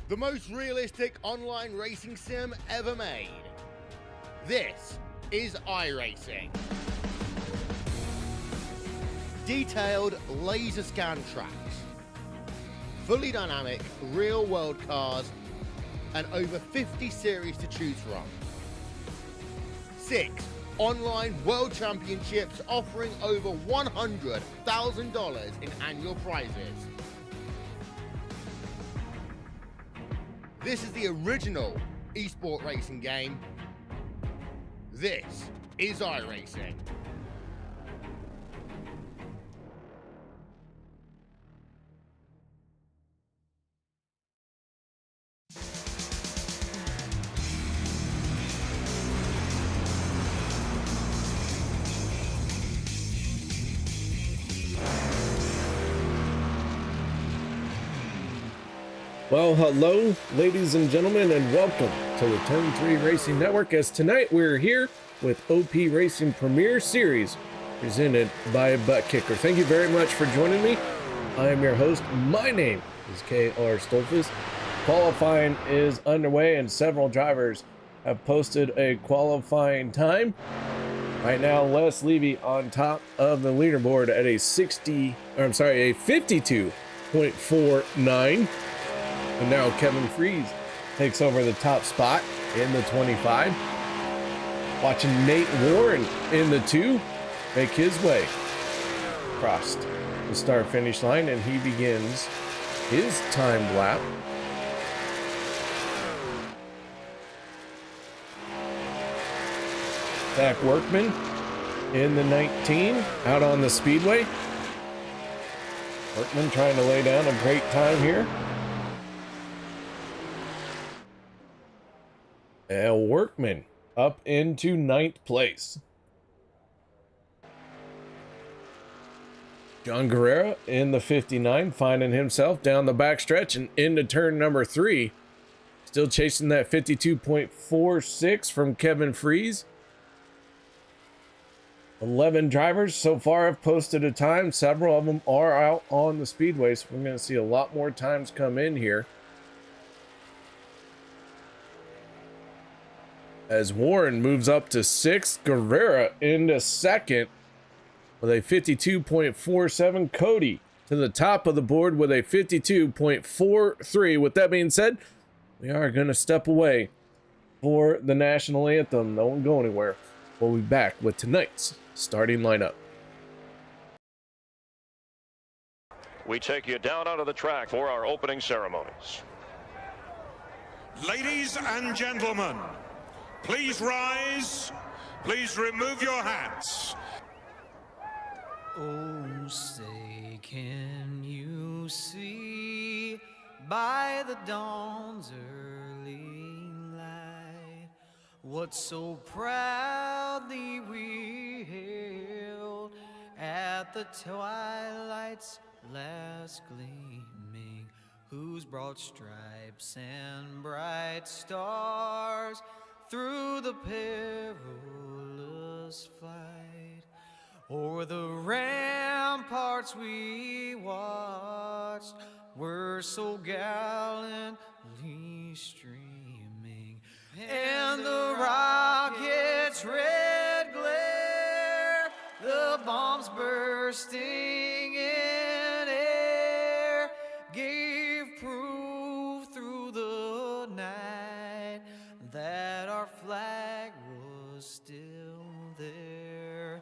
the most realistic online racing sim ever made. This is iRacing. Detailed laser scan tracks, fully dynamic real-world cars, and over 50 series to choose from. 6 online world championships offering over $100,000 in annual prizes. This is the original esport racing game. This is iRacing. Well, hello, ladies and gentlemen, and welcome to the Turn 3 Racing Network, as tonight we're here with OP Racing Premier Series, presented by Butt Kicker. Thank you very much for joining me. I am your host. My name is K.R. Stolfus. Qualifying is underway, and several drivers have posted a qualifying time. Right now, Les Levy on top of the leaderboard at a 52.49. And now Kevin Freis takes over the top spot in the 25. Watching Nate Warren in the 2 make his way across the start-finish line, and he begins his timed lap. Zach Workman in the 19 out on the speedway. Workman trying to lay down a great time here. And Workman up into 9th place. John Guerrero in the 59, finding himself down the backstretch and into turn number 3. Still chasing that 52.46 from Kevin Freis. 11 drivers so far have posted a time. Several of them are out on the speedway, so we're going to see a lot more times come in here. As Warren moves up to 6th, Guerrero into 2nd with a 52.47. Kody to the top of the board with a 52.43. With that being said, we are going to step away for the national anthem. Don't go anywhere. We'll be back with tonight's starting lineup. We take you down onto the track for our opening ceremonies. Ladies and gentlemen, please rise. Please remove your hats. Oh, say, can you see by the dawn's early light what so proudly we hailed at the twilight's last gleaming, whose broad stripes and bright stars through the perilous fight o'er the ramparts we watched were so gallantly streaming, and the rockets' red glare, the bombs bursting in air, gave proof through the night that our flag was still there.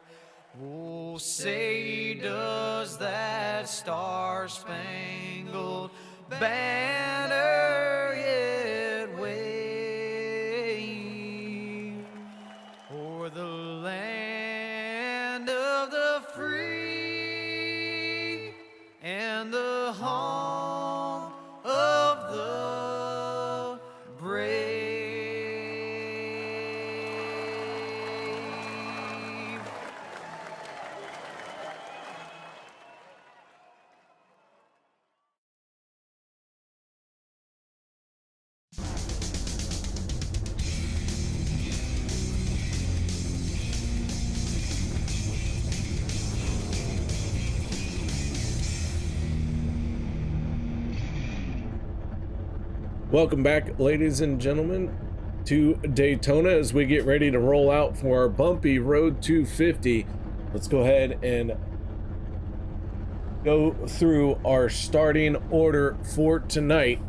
Oh, say, does that star-spangled banner yet wave o'er the land of the free and the home of the brave? Welcome back, ladies and gentlemen, to Daytona as we get ready to roll out for our Bumpy Road 250. Let's go ahead and go through our starting order for tonight.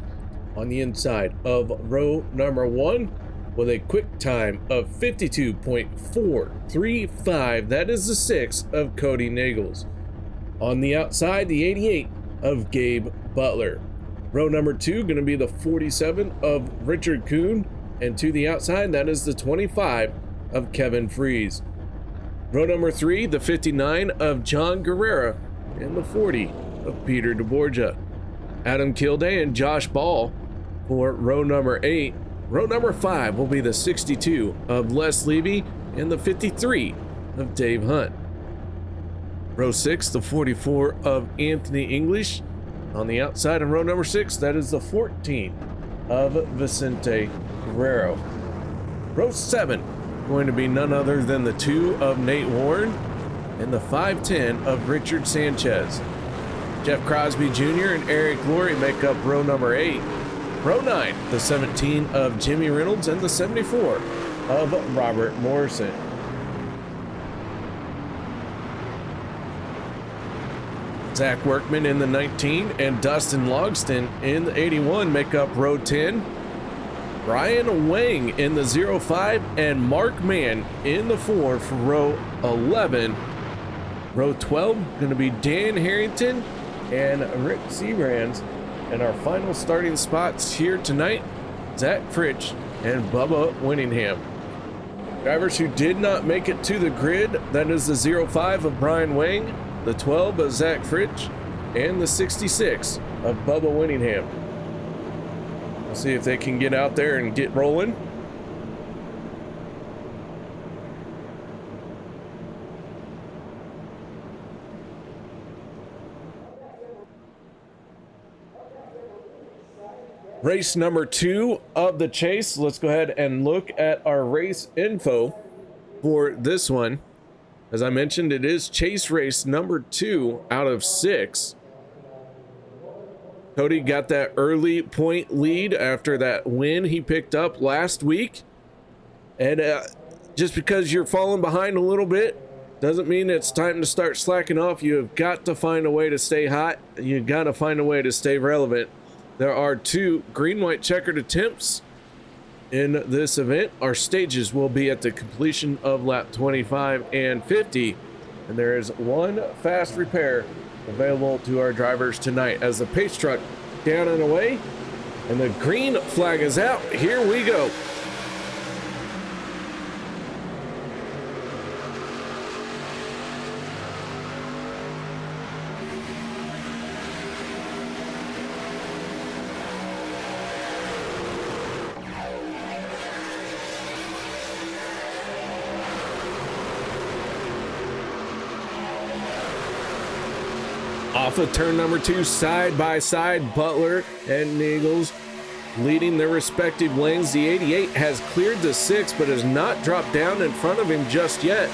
On the inside of row number 1 with a quick time of 52.435. That is the 6 of Kody Neagles. On the outside, the 88 of Gabe Butler. Row number 2 going to be the 47 of Richard Kuhn. And to the outside, that is the 25 of Kevin Freis. Row number 3, the 59 of John Guerrero. And the 40 of Peter deBorja. Adam Kilday and Josh Ball for row number 8. Row number 5 will be the 62 of Les Levy and the 53 of Dave Hunt. Row 6, the 44 of Anthony English. On the outside of row number 6, that is the 14 of Vicente Guerrero. Row 7, going to be none other than the 2 of Nate Warren and the 510 of Richard Sanchez. Jeff Crosby Jr. and Eric Laurie make up row number 8. Row 9, the 17 of Jimmy Reynolds and the 74 of Robert Morrison. Zach Workman in the 19 and Dustin Logston in the 81 make up row 10. Brian Wang in the 05 and Mark Mann in the 4 for row 11. Row 12 going to be Dan Harrington and Rick Seabrands. And our final starting spots here tonight, Zach Fritsch and Bubba Winningham. Drivers who did not make it to the grid, that is the 05 of Brian Wang, the 12 of Zach Fritsch, and the 66 of Bubba Winningham. We'll see if they can get out there and get rolling. Race number 2 of the chase. Let's go ahead and look at our race info for this one. As I mentioned, it is chase race number 2 out of 6. Kody got that early point lead after that win he picked up last week. And just because you're falling behind a little bit doesn't mean it's time to start slacking off. You have got to find a way to stay hot. You've got to find a way to stay relevant. There are 2 green-white checkered attempts in this event. Our stages will be at the completion of lap 25 and 50. And there is 1 fast repair available to our drivers tonight as the pace truck down and away. And the green flag is out. Here we go. Off of turn number 2, side by side, Butler and Neagles leading their respective lanes. The 88 has cleared the 6, but has not dropped down in front of him just yet.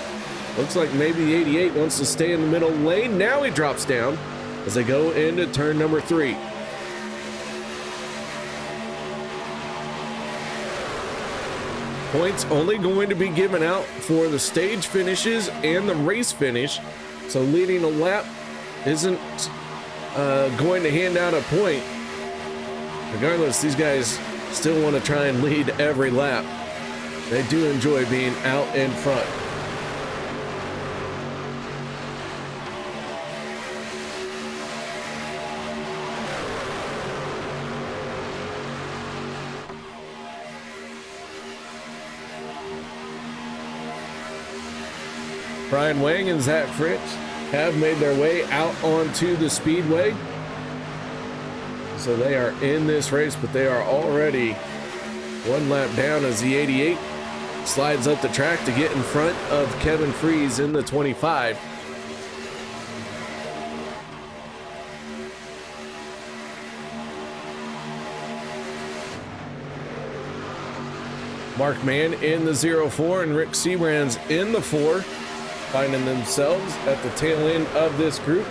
Looks like maybe the 88 wants to stay in the middle lane. Now he drops down as they go into turn number 3. Points only going to be given out for the stage finishes and the race finish. So leading a lap isn't going to hand out a point. Regardless, these guys still want to try and lead every lap. They do enjoy being out in front. Brian Wang and Zach Fritsch have made their way out onto the speedway. So they are in this race, but they are already 1 lap down as the 88 slides up the track to get in front of Kevin Freis in the 25. Mark Mann in the 04 and Rick Seabrands in the 4. Finding themselves at the tail end of this group.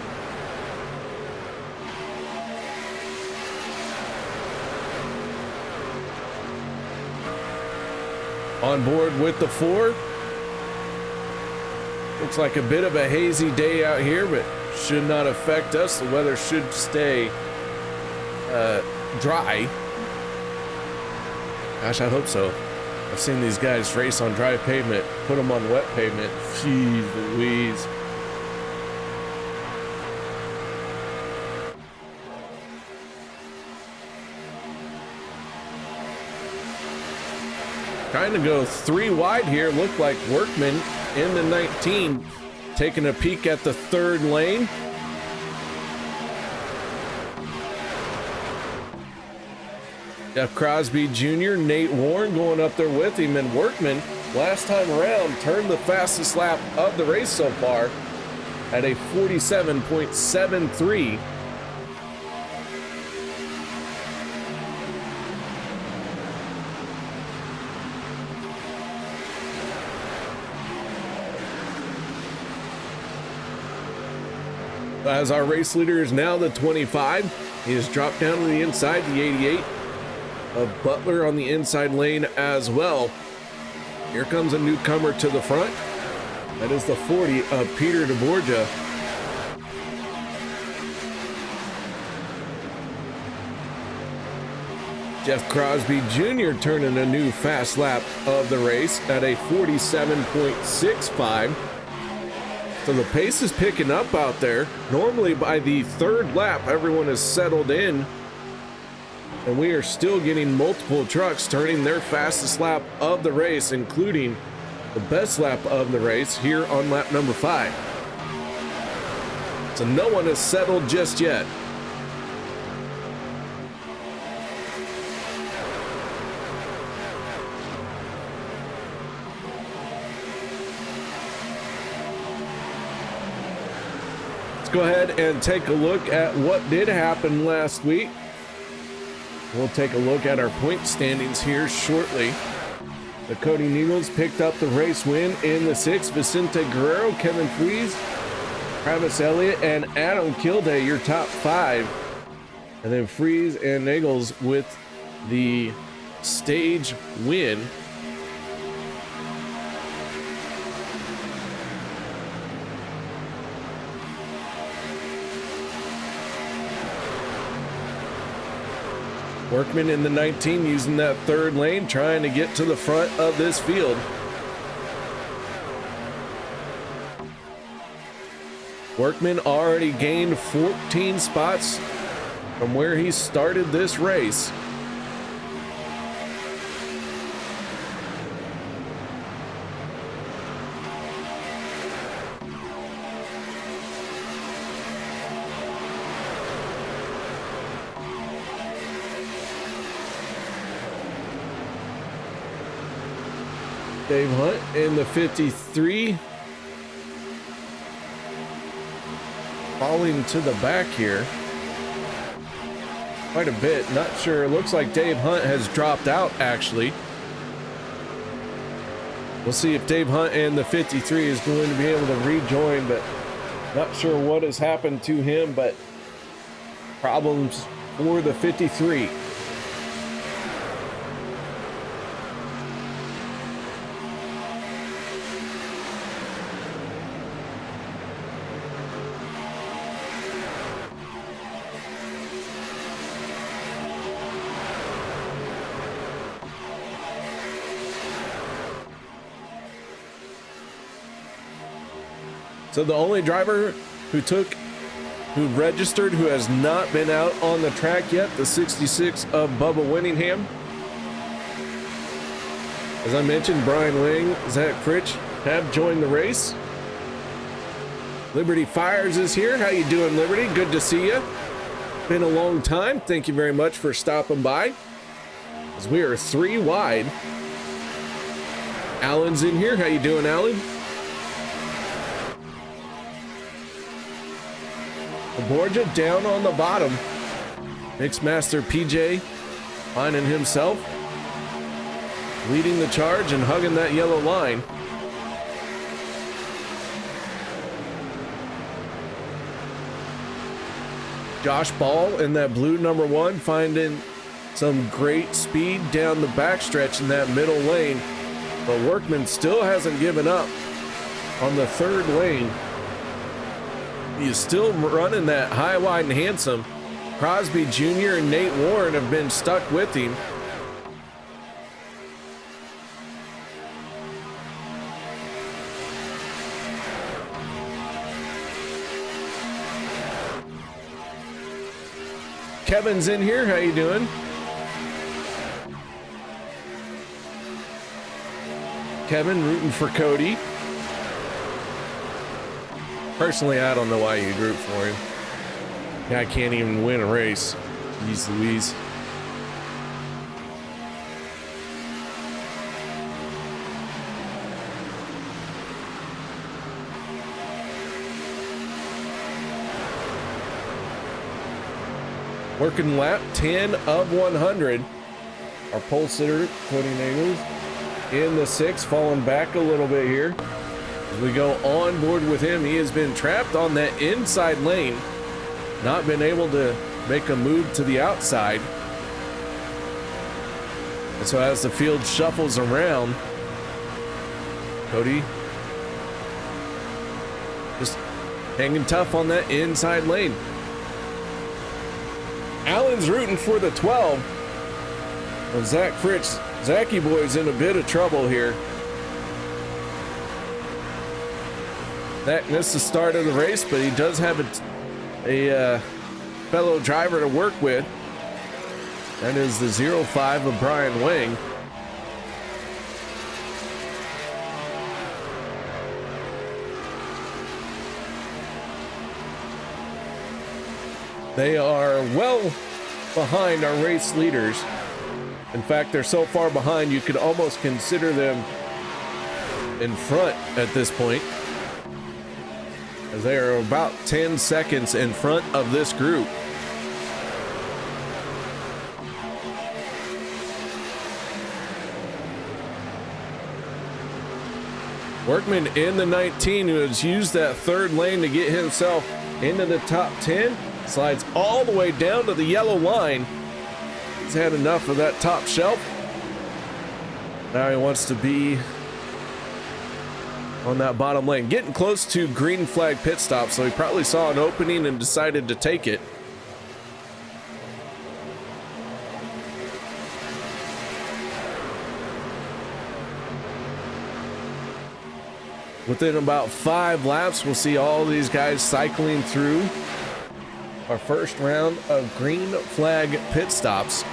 on board with the 4. Looks like a bit of a hazy day out here, but should not affect us. The weather should stay dry. Gosh, I hope so. I've seen these guys race on dry pavement, put them on wet pavement. Jeez Louise. Trying to go 3 wide here. Looked like Workman in the 19, taking a peek at the 3rd lane. Jeff Crosby Jr., Nate Warren going up there with him, and Workman last time around turned the fastest lap of the race so far at a 47.73. As our race leader is now the 25, he has dropped down to the inside, the 88 of Butler on the inside lane as well. Here comes a newcomer to the front. That is the 40 of Peter deBorja. Jeff Crosby Jr. turning a new fast lap of the race at a 47.65. So the pace is picking up out there. Normally by the 3rd lap, everyone is settled in. And we are still getting multiple trucks turning their fastest lap of the race, including the best lap of the race here on lap number 5. So no one is settled just yet. Let's go ahead and take a look at what did happen last week. We'll take a look at our point standings here shortly. The Kody Neagles picked up the race win in the 6th. Vicente Guerrero, Kevin Freis, Travis Elliott, and Adam Kilday, your top 5. And then Freis and Neagles with the stage win. Workman in the 19 using that 3rd lane, trying to get to the front of this field. Workman already gained 14 spots from where he started this race. Dave Hunt in the 53. Falling to the back here. Quite a bit. Not sure. It looks like Dave Hunt has dropped out, actually. We'll see if Dave Hunt in the 53 is going to be able to rejoin, but not sure what has happened to him, but problems for the 53. So the only driver who registered, who has not been out on the track yet, the 66 of Bubba Winningham. As I mentioned, Brian Wing, Zach Fritch have joined the race. Liberty Fires is here. How you doing, Liberty? Good to see you. Been a long time. Thank you very much for stopping by. As we are 3 wide. Alan's in here. How you doing, Alan? deBorja down on the bottom. Mixmaster PJ finding himself, leading the charge and hugging that yellow line. Josh Ball in that blue number 1 finding some great speed down the backstretch in that middle lane. But Workman still hasn't given up on the third lane. He is still running that high, wide, and handsome. Crosby Jr. and Nate Warren have been stuck with him. Kevin's in here. How you doing? Kevin rooting for Kody. Personally, I don't know why you'd root for him. Guy can't even win a race. Jeez Louise. Working lap 10 of 100. Our pole sitter, Kody Neagles, in the 6th, falling back a little bit here. As we go on board with him, he has been trapped on that inside lane, not been able to make a move to the outside. And so as the field shuffles around, Kody just hanging tough on that inside lane. Allen's rooting for the 12. And Zach Fritz, Zachy boy's in a bit of trouble here. That missed the start of the race, but he does have a fellow driver to work with. That is the 05 of Brian Wang. They are well behind our race leaders. In fact, they're so far behind you could almost consider them in front at this point, as they are about 10 seconds in front of this group. Workman in the 19, who has used that third lane to get himself into the top 10, slides all the way down to the yellow line. He's had enough of that top shelf. Now he wants to be on that bottom lane, getting close to green flag pit stop, so he probably saw an opening and decided to take it. Within about 5 laps, we'll see all these guys cycling through our first round of green flag pit stops.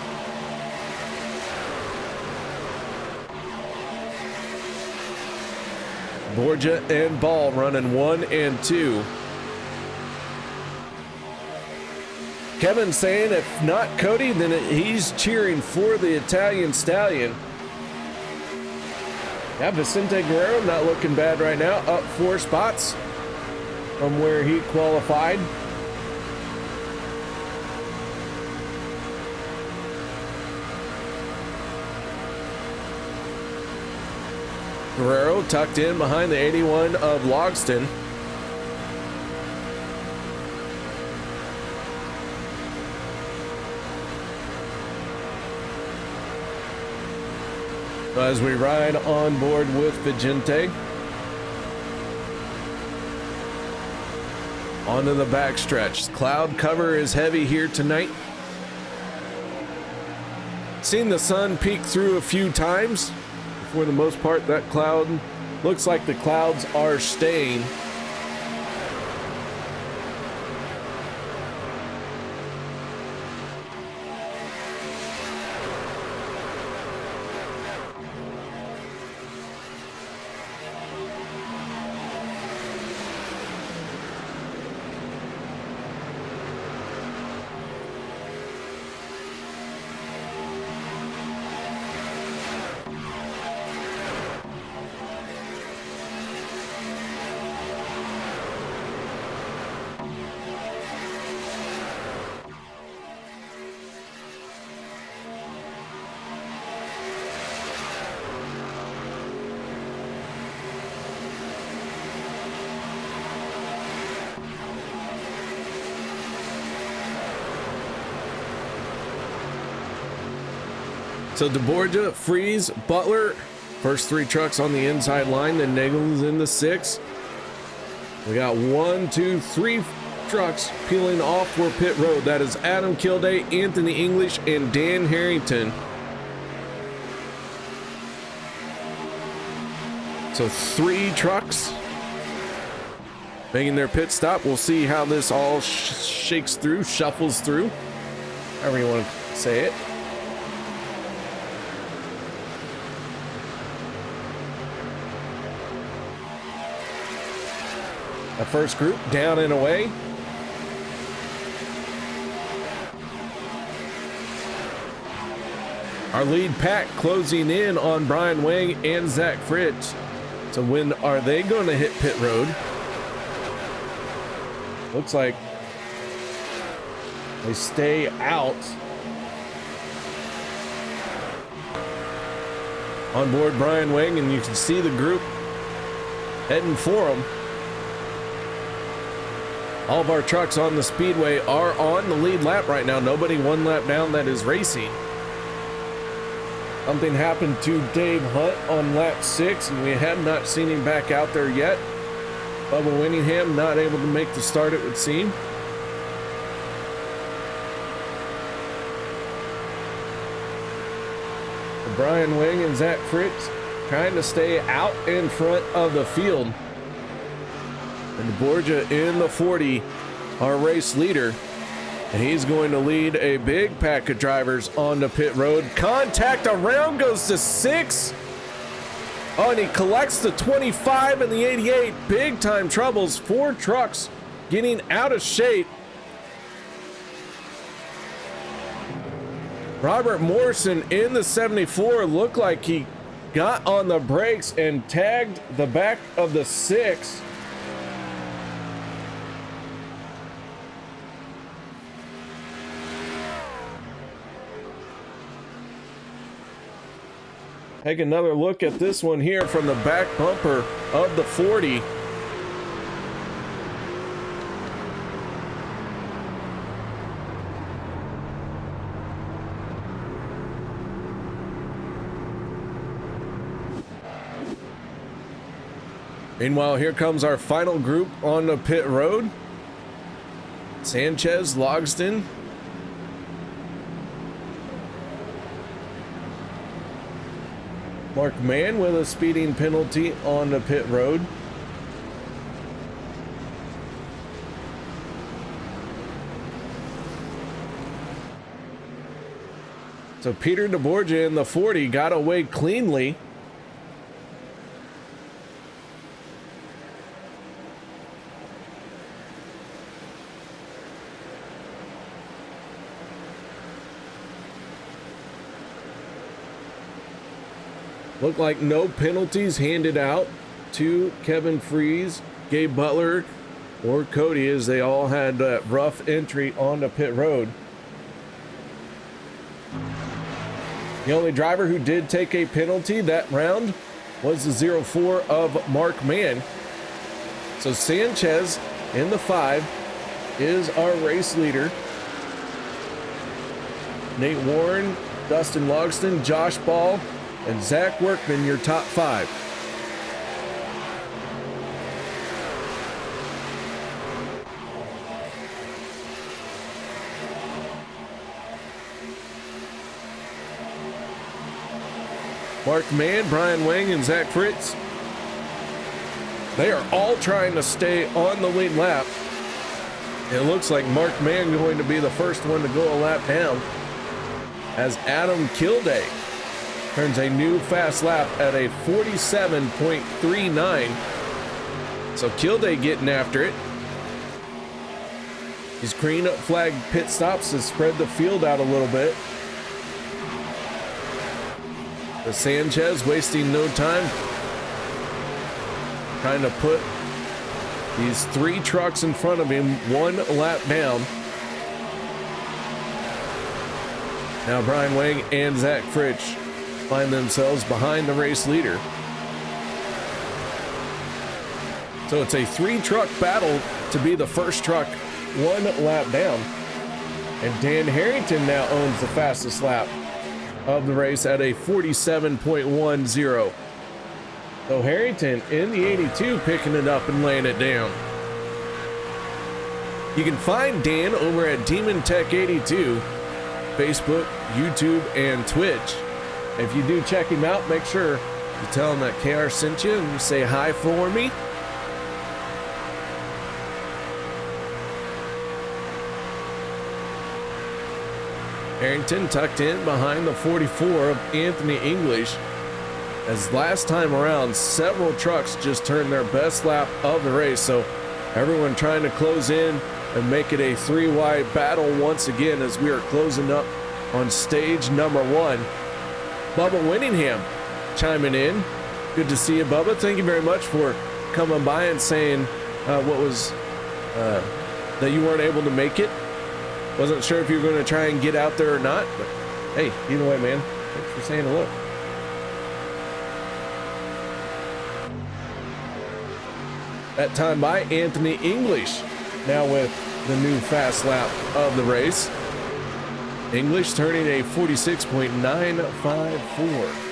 deBorja and Ball running 1 and 2. Kevin saying if not Kody, then he's cheering for the Italian Stallion. Yeah, Vicente Guerrero not looking bad right now, up 4 spots from where he qualified. Guerrero tucked in behind the 81 of Logston. As we ride on board with Vicente. Onto the backstretch. Cloud cover is heavy here tonight. Seen the sun peek through a few times. For the most part, that cloud looks like the clouds are staying. So deBorja, Freis, Butler, First 3 trucks on the inside line, then Neagles in the 6. We got 1, 2, 3 trucks peeling off for pit road. That is Adam Kilday, Anthony English, and Dan Harrington. So 3 trucks making their pit stop. We'll see how this all shakes through, shuffles through, however you want to say it. The first group down and away. Our lead pack closing in on Brian Wang and Zach Fritz. So when are they going to hit pit road? Looks like they stay out. On board Brian Wang, and you can see the group heading for him. All of our trucks on the speedway are on the lead lap right now. Nobody 1 lap down that is racing. Something happened to Dave Hunt on lap 6, and we have not seen him back out there yet. Bubba Winningham not able to make the start, it would seem. Brian Wang and Zach Fritz trying to stay out in front of the field. And deBorja in the 40, our race leader. And he's going to lead a big pack of drivers on the pit road. Contact around goes to 6. Oh, and he collects the 25 and the 88. Big time troubles. 4 trucks getting out of shape. Robert Morrison in the 74 looked like he got on the brakes and tagged the back of the 6. Take another look at this one here from the back bumper of the 40. Meanwhile, here comes our final group on the pit road. Sanchez, Logston, Workman with a speeding penalty on the pit road. So Peter deBorja in the 40 got away cleanly. Looked like no penalties handed out to Kevin Freis, Gabe Butler, or Kody, as they all had rough entry on the pit road. The only driver who did take a penalty that round was the 04 of Mark Mann. So Sanchez in the 5 is our race leader. Nate Warren, Dustin Logston, Josh Ball, and Zach Workman, your top 5. Mark Mann, Brian Wang, and Zach Fritz. They are all trying to stay on the lead lap. It looks like Mark Mann going to be the first one to go a lap down, as Adam Kilday turns a new fast lap at a 47.39. So Kilday getting after it. His green flag pit stops to spread the field out a little bit. The Sanchez wasting no time, trying to put these 3 trucks in front of him 1 lap down. Now Brian Wang and Zach Fritz find themselves behind the race leader. So it's a 3-truck battle to be the first truck 1 lap down. And Dan Harrington now owns the fastest lap of the race at a 47.10. So Harrington in the 82 picking it up and laying it down. You can find Dan over at Demon Tech 82, Facebook, YouTube, and Twitch. If you do check him out, make sure you tell him that KR sent you and you say hi for me. Harrington tucked in behind the 44 of Anthony English. As last time around, several trucks just turned their best lap of the race, so everyone trying to close in and make it a three-wide battle once again as we are closing up on stage number 1. Bubba Winningham chiming in. Good to see you, Bubba. Thank you very much for coming by and saying that you weren't able to make it. Wasn't sure if you were going to try and get out there or not, but hey, either way, man, thanks for saying hello. That time by Anthony English, now with the new fast lap of the race. English turning a 46.954.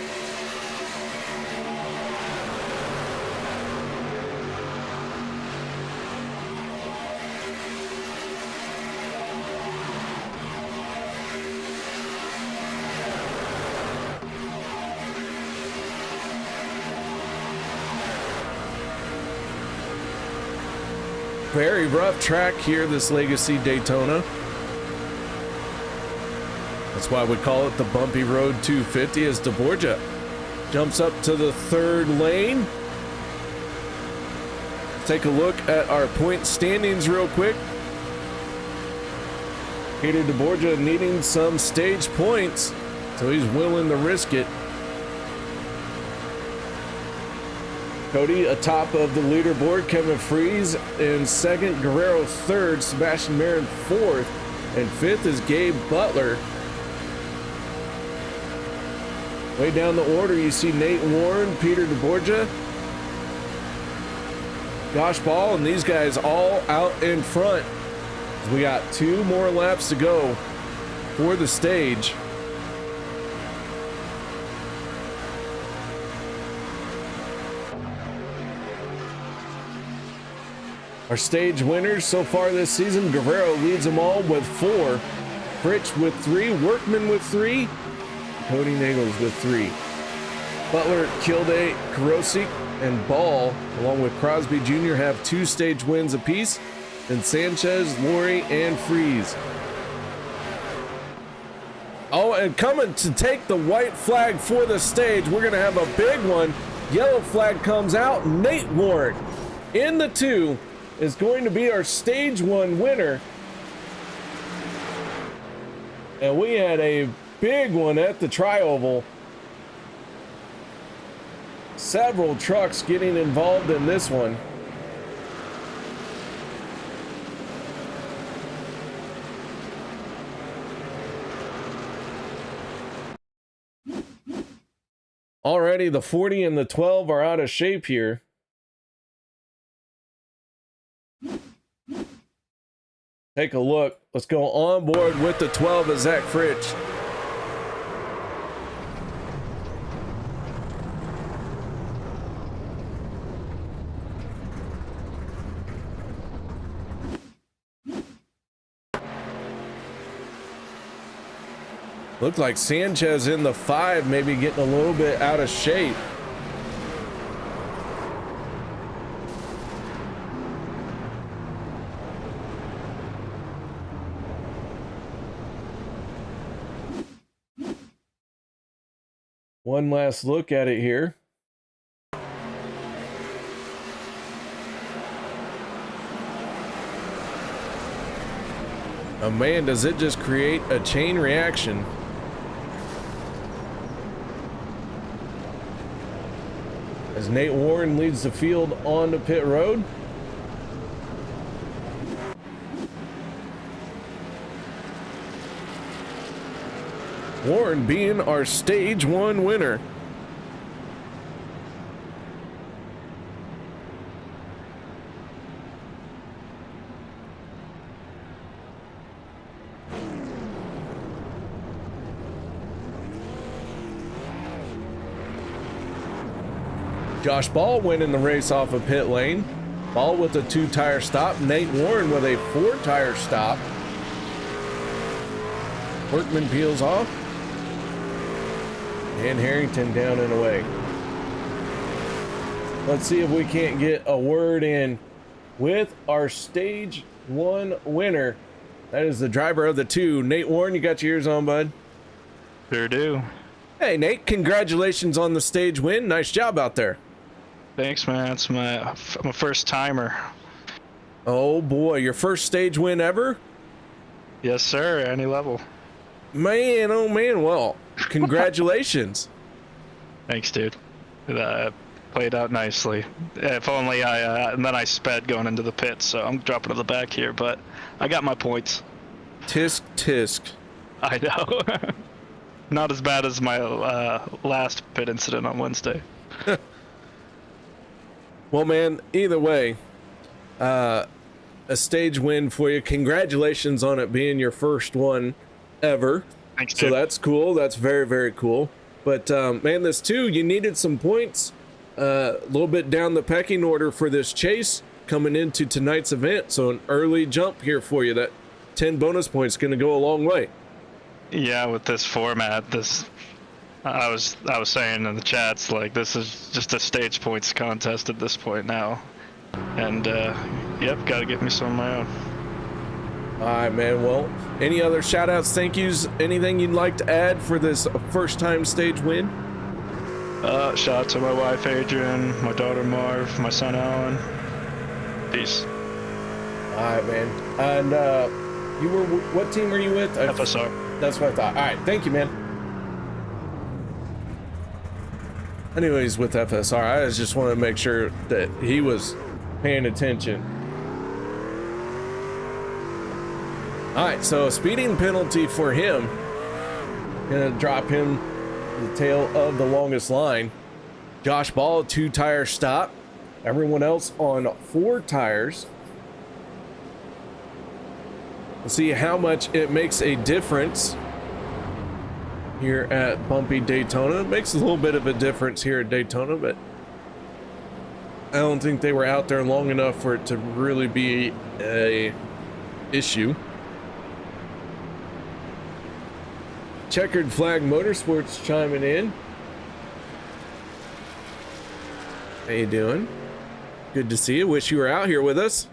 Very rough track here, this Legacy Daytona. That's why we call it the Bumpy Road 250 as deBorja jumps up to the third lane. Take a look at our point standings real quick. Peter deBorja needing some stage points, so he's willing to risk it. Kody atop of the leaderboard, Kevin Freis in second, Guerrero third, Sebastian Marin fourth, and fifth is Gabe Butler. Way down the order, you see Nate Warren, Peter deBorja, Josh Ball, and these guys all out in front. We got 2 more laps to go for the stage. Our stage winners so far this season, Guerrero leads them all with 4, Freis with 3, Workman with 3, Kody Neagles with 3. Butler, Kilday, Crosby, and Ball, along with Crosby Jr., have 2 stage wins apiece, and Sanchez, Laurie, and Freis. Oh, and coming to take the white flag for the stage, we're going to have a big one. Yellow flag comes out. Nate Warren in the 2 is going to be our stage 1 winner. And we had a big one at the Tri-Oval. Several trucks getting involved in this one. Already the 40 and the 12 are out of shape here. Take a look. Let's go on board with the 12 of Zach Freis. Looked like Sanchez in the 5, maybe getting a little bit out of shape. One last look at it here. Oh man, does it just create a chain reaction? As Nate Warren leads the field onto pit road. Warren being our stage 1 winner. Josh Ball winning the race off of pit lane. Ball with a 2-tire stop. Nate Warren with a 4-tire stop. Workman peels off. And Harrington down and away. Let's see if we can't get a word in with our stage 1 winner. That is the driver of the 2. Nate Warren, you got your ears on, bud? Sure do. Hey, Nate, congratulations on the stage win. Nice job out there. Thanks, man. It's I'm a first timer. Oh boy, your first stage win ever? Yes, sir. Any level. Man, oh man. Well, congratulations. Thanks, dude. Played out nicely. If only and then I sped going into the pit, so I'm dropping to the back here, but I got my points. Tisk, tisk. I know. Not as bad as my last pit incident on Wednesday. Well, man, either way, a stage win for you. Congratulations on it being your first one ever. Thanks, dude. So that's cool. That's very, very cool. But, man, this too, you needed some points a little bit down the pecking order for this chase coming into tonight's event. So an early jump here for you. That 10 bonus points going to go a long way. Yeah, with this format, I was saying in the chats, like, this is just a stage points contest at this point now. And, yep, got to get me some of my own. All right, man. Well, any other shout outs, thank yous, anything you'd like to add for this first time stage win? Shout out to my wife, Adrian, my daughter, Marv, my son, Alan. Peace. All right, man. And, what team were you with? FSR. That's what I thought. All right, thank you, man. Anyways, with FSR, I just wanted to make sure that he was paying attention. All right, so speeding penalty for him. Gonna drop him the tail of the longest line. Josh Ball, 2-tire stop. Everyone else on 4 tires. We'll see how much it makes a difference here at Bumpy Daytona. It makes a little bit of a difference here at Daytona, but I don't think they were out there long enough for it to really be a issue. Checkered Flag Motorsports chiming in. How you doing? Good to see you. Wish you were out here with us.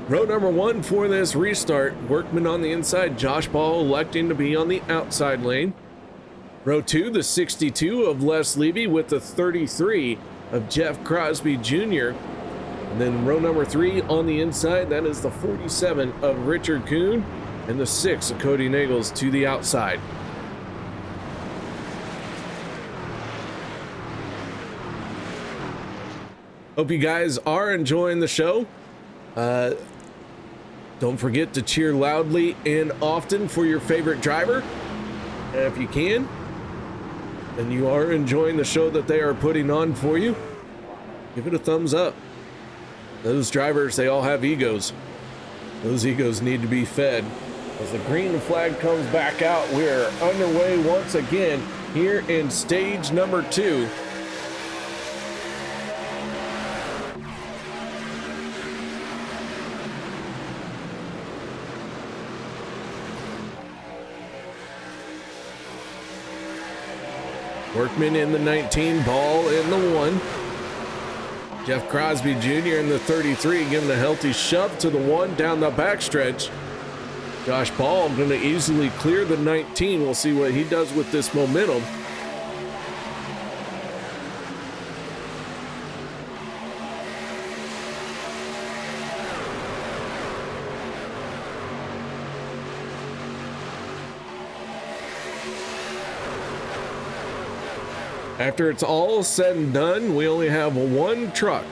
Row number 1 for this restart. Workman on the inside. Josh Ball electing to be on the outside lane. Row 2, the 62 of Les Levy with the 33 of Jeff Crosby Jr. And then row number 3 on the inside, that is the 47 of Richard Kuhn and the 6 of Kody Neagles to the outside. Hope you guys are enjoying the show. Don't forget to cheer loudly and often for your favorite driver. And if you can, and you are enjoying the show that they are putting on for you, give it a thumbs up. Those drivers, they all have egos. Those egos need to be fed. As the green flag comes back out, we're underway once again here in stage number 2. Workman in the 19, Ball in the 1. Jeff Crosby Jr. in the 33, giving a healthy shove to the 1 down the backstretch. Josh Ball going to easily clear the 19. We'll see what he does with this momentum. After it's all said and done, we only have 1 truck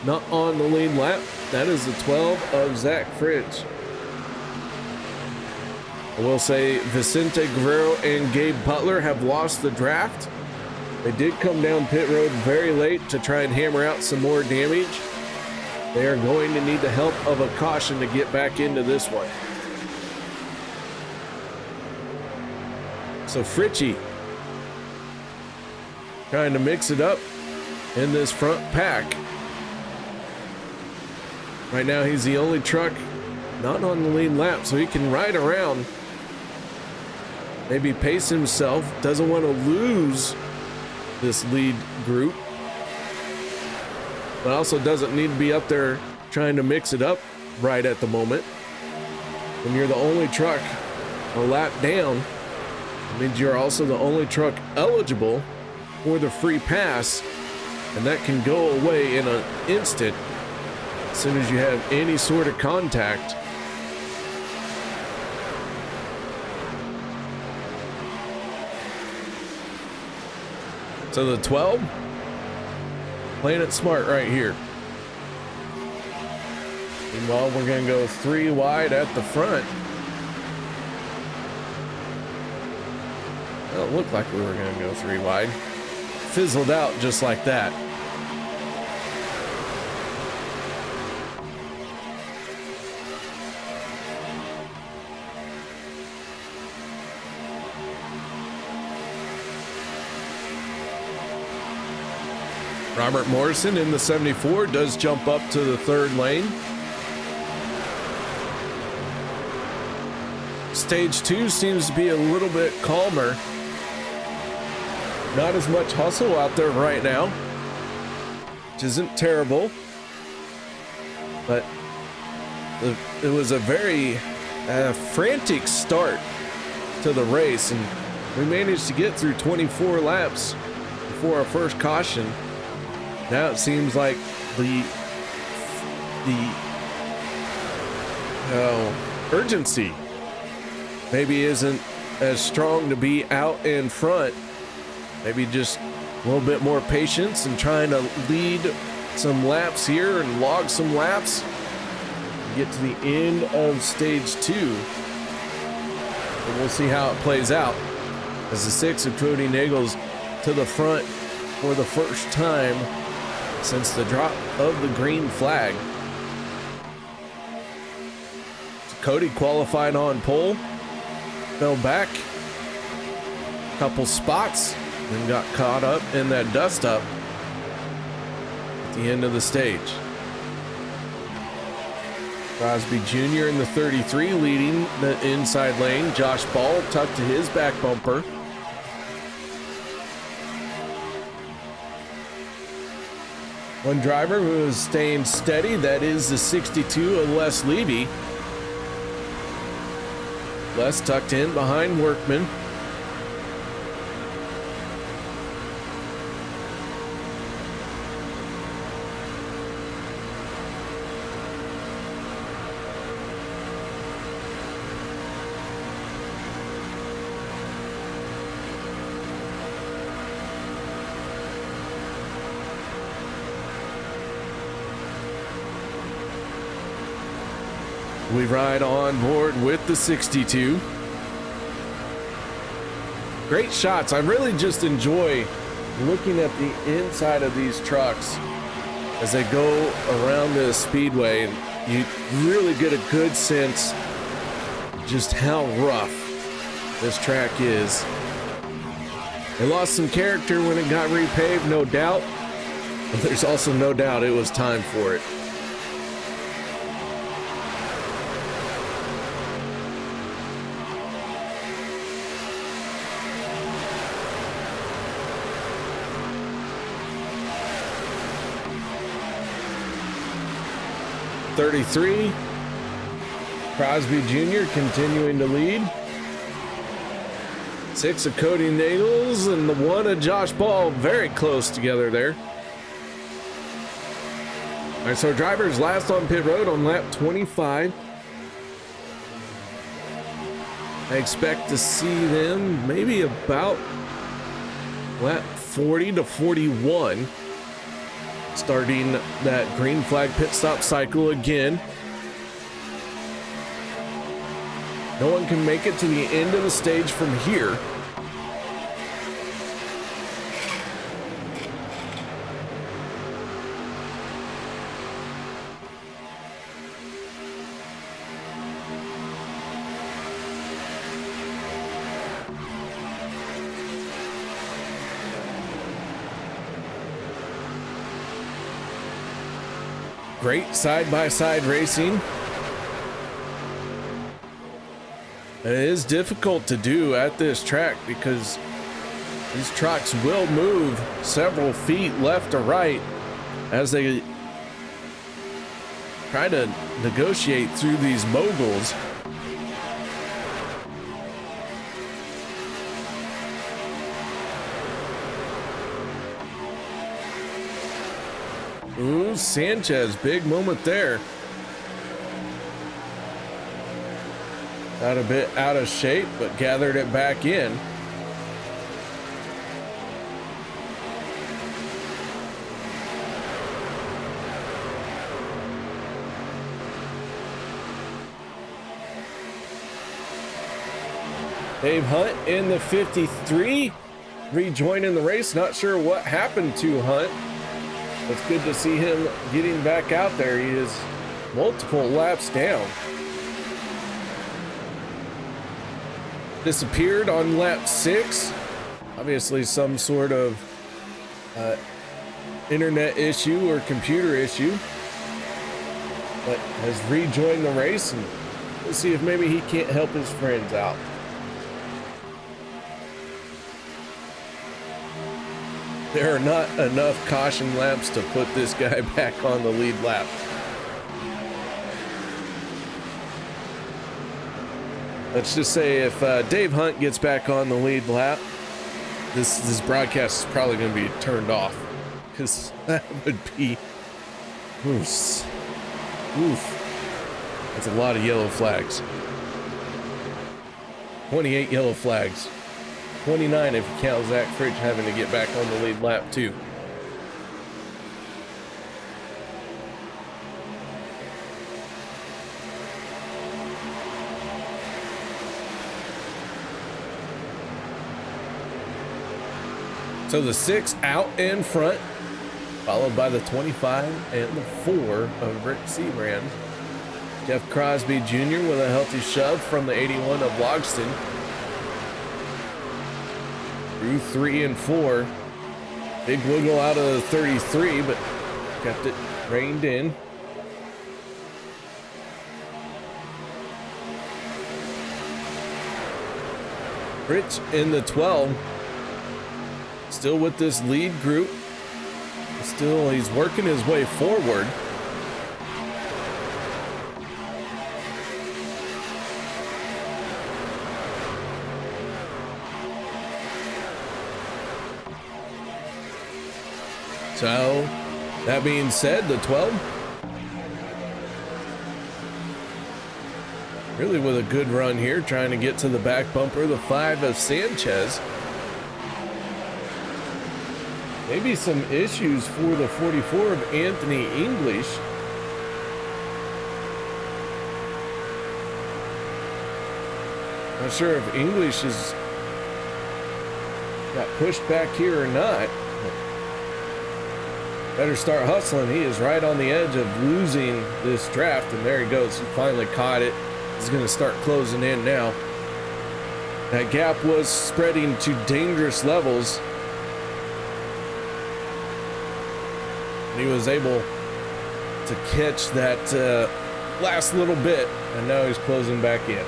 not on the lead lap. That is the 12 of Zach Fritz. I will say Vicente, Guerrero, and Gabe Butler have lost the draft. They did come down pit road very late to try and hammer out some more damage. They are going to need the help of a caution to get back into this one. So Fritchie trying to mix it up in this front pack. Right now he's the only truck not on the lead lap, so he can ride around, maybe pace himself, doesn't want to lose this lead group, but also doesn't need to be up there trying to mix it up right at the moment. When you're the only truck a lap down, it means you're also the only truck eligible for the free pass, and that can go away in an instant as soon as you have any sort of contact. So the 12 playing it smart right here. Meanwhile, we're going to go 3 wide at the front. Well, it looked like we were going to go 3 wide. Fizzled out just like that. Robert Morrison in the 74 does jump up to the 3rd lane. Stage 2 seems to be a little bit calmer. Not as much hustle out there right now, which isn't terrible, but it was a very frantic start to the race, and we managed to get through 24 laps before our first caution. Now it seems like the urgency maybe isn't as strong to be out in front. Maybe just a little bit more patience and trying to lead some laps here and log some laps. Get to the end of stage 2. And we'll see how it plays out as the 6 of Kody Neagles to the front for the first time since the drop of the green flag. So Kody qualified on pole, fell back a couple spots, then got caught up in that dust up at the end of the stage. Crosby Jr. in the 33 leading the inside lane. Josh Ball tucked to his back bumper. One driver who is staying steady, that is the 62 of Les Levy. Les tucked in behind Workman. We ride on board with the 62. Great shots. I really just enjoy looking at the inside of these trucks as they go around the speedway. You really get a good sense just how rough this track is. It lost some character when it got repaved, no doubt, but there's also no doubt it was time for it. .33, Crosby Jr. continuing to lead. 6 of Kody Neagles and the 1 of Josh Ball very close together there. All right, so drivers last on pit road on lap 25. I expect to see them maybe about lap 40 to 41. Starting that green flag pit stop cycle again. No one can make it to the end of the stage from here. Great side-by-side racing. It is difficult to do at this track because these trucks will move several feet left or right as they try to negotiate through these moguls. Ooh, Sanchez, big moment there. Got a bit out of shape, but gathered it back in. Dave Hunt in the 53, rejoining the race. Not sure what happened to Hunt. It's good to see him getting back out there. He is multiple laps down. Disappeared on lap 6. Obviously some sort of internet issue or computer issue. But has rejoined the race, and we'll see if maybe he can't help his friends out. There are not enough caution laps to put this guy back on the lead lap. Let's just say if Dave Hunt gets back on the lead lap, this broadcast is probably going to be turned off, because that would be oof. That's a lot of yellow flags. 28 yellow flags. 29 if you count Zach Fritsch having to get back on the lead lap too. So the 6 out in front, followed by the 25 and the 4 of Rick Seabrand. Jeff Crosby Jr. with a healthy shove from the 81 of Logston. Through 3 and 4. Big wiggle out of the 33, but kept it reined in. Rich in the 12. Still with this lead group. Still, he's working his way forward. So, that being said, the 12 really with a good run here, trying to get to the back bumper. The 5 of Sanchez. Maybe some issues for the 44 of Anthony English. Not sure if English has got pushed back here or not. Better start hustling. He is right on the edge of losing this draft, and there he goes. He finally caught it. He's going to start closing in now. That gap was spreading to dangerous levels. And he was able to catch that last little bit, and now he's closing back in.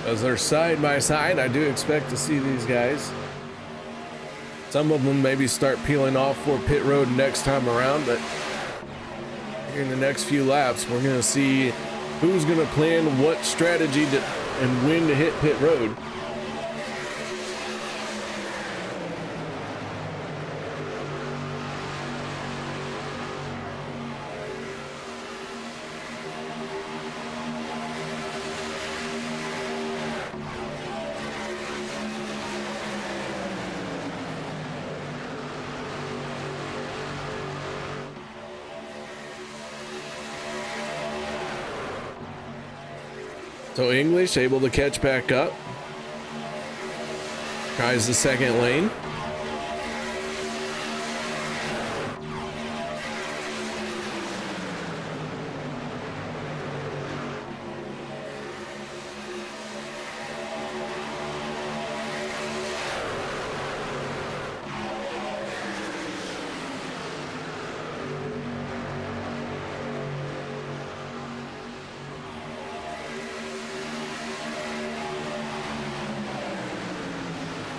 As they're side by side, I do expect to see these guys. Some of them maybe start peeling off for pit road next time around, but here in the next few laps, we're going to see who's going to plan what strategy to, and when to hit pit road. So English able to catch back up. Tries the second lane.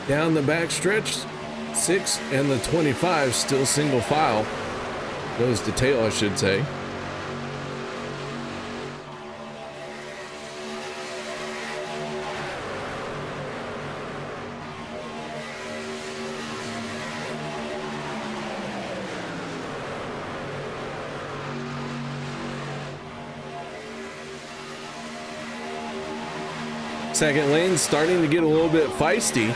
Down the back stretch, 6 and the 25 still single file. Goes to tail, I should say. Second lane starting to get a little bit feisty.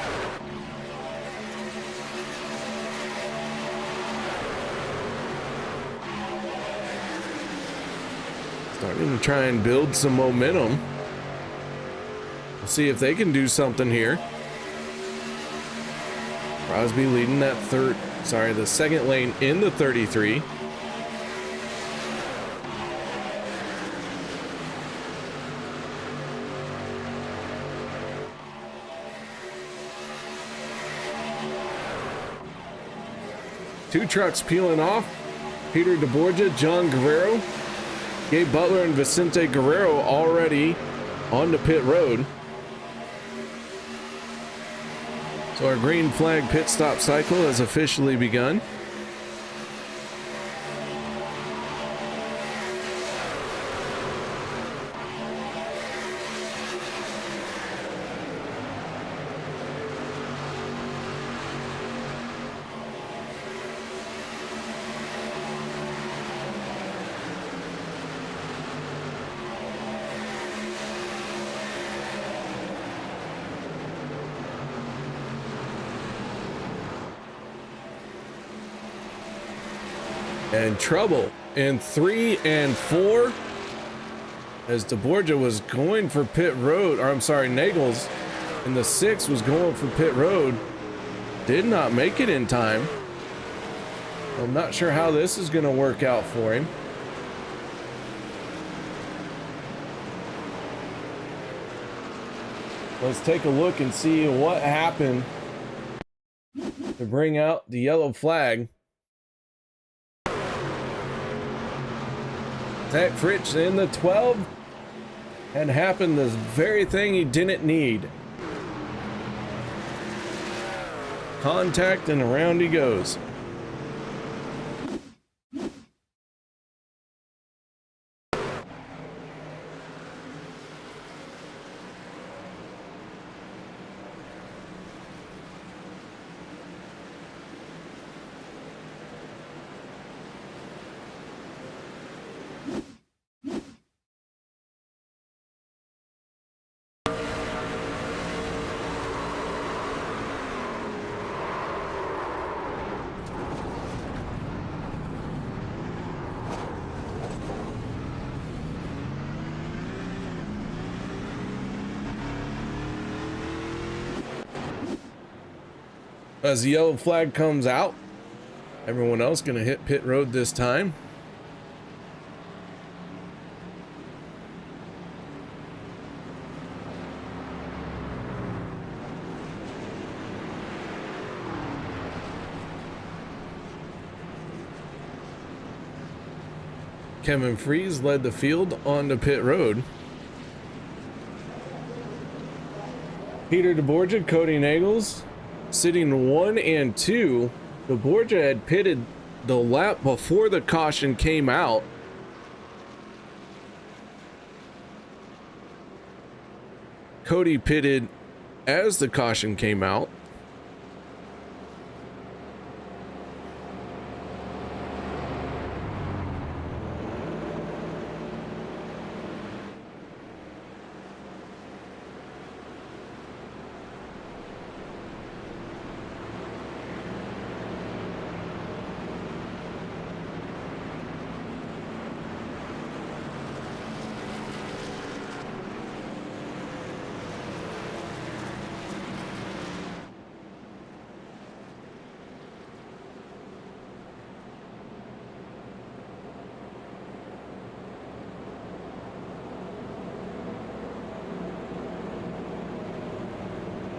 Starting to try and build some momentum. We'll see if they can do something here. Crosby leading that the second lane in the 33. Two trucks peeling off. Peter deBorja, John Guerrero, Gabe Butler, and Vicente Guerrero already on the pit road. So our green flag pit stop cycle has officially begun. And trouble in 3 and 4 as deBorja was going for pit road, or I'm sorry, Neagles in the 6 was going for pit road, did not make it in time. I'm not sure how this is going to work out for him. Let's take a look and see what happened to bring out the yellow flag. Zach Fritz in the 12 and happened the very thing he didn't need. Contact and around he goes. As the yellow flag comes out, everyone else gonna hit pit road this time. Kevin Freis led the field onto pit road. Peter deBorja, Kody Neagles sitting 1 and 2. deBorja had pitted the lap before the caution came out. Kody pitted as the caution came out.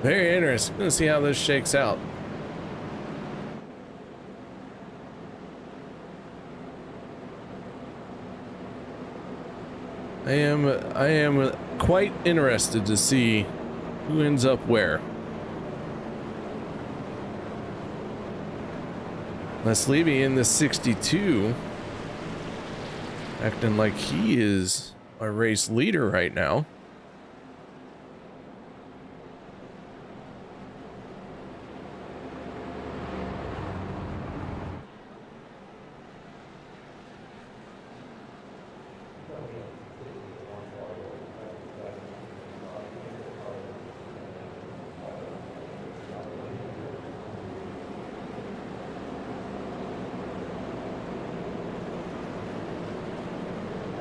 Very interesting. Let's see how this shakes out. I am quite interested to see who ends up where. Les Levy in the 62, acting like he is our race leader right now.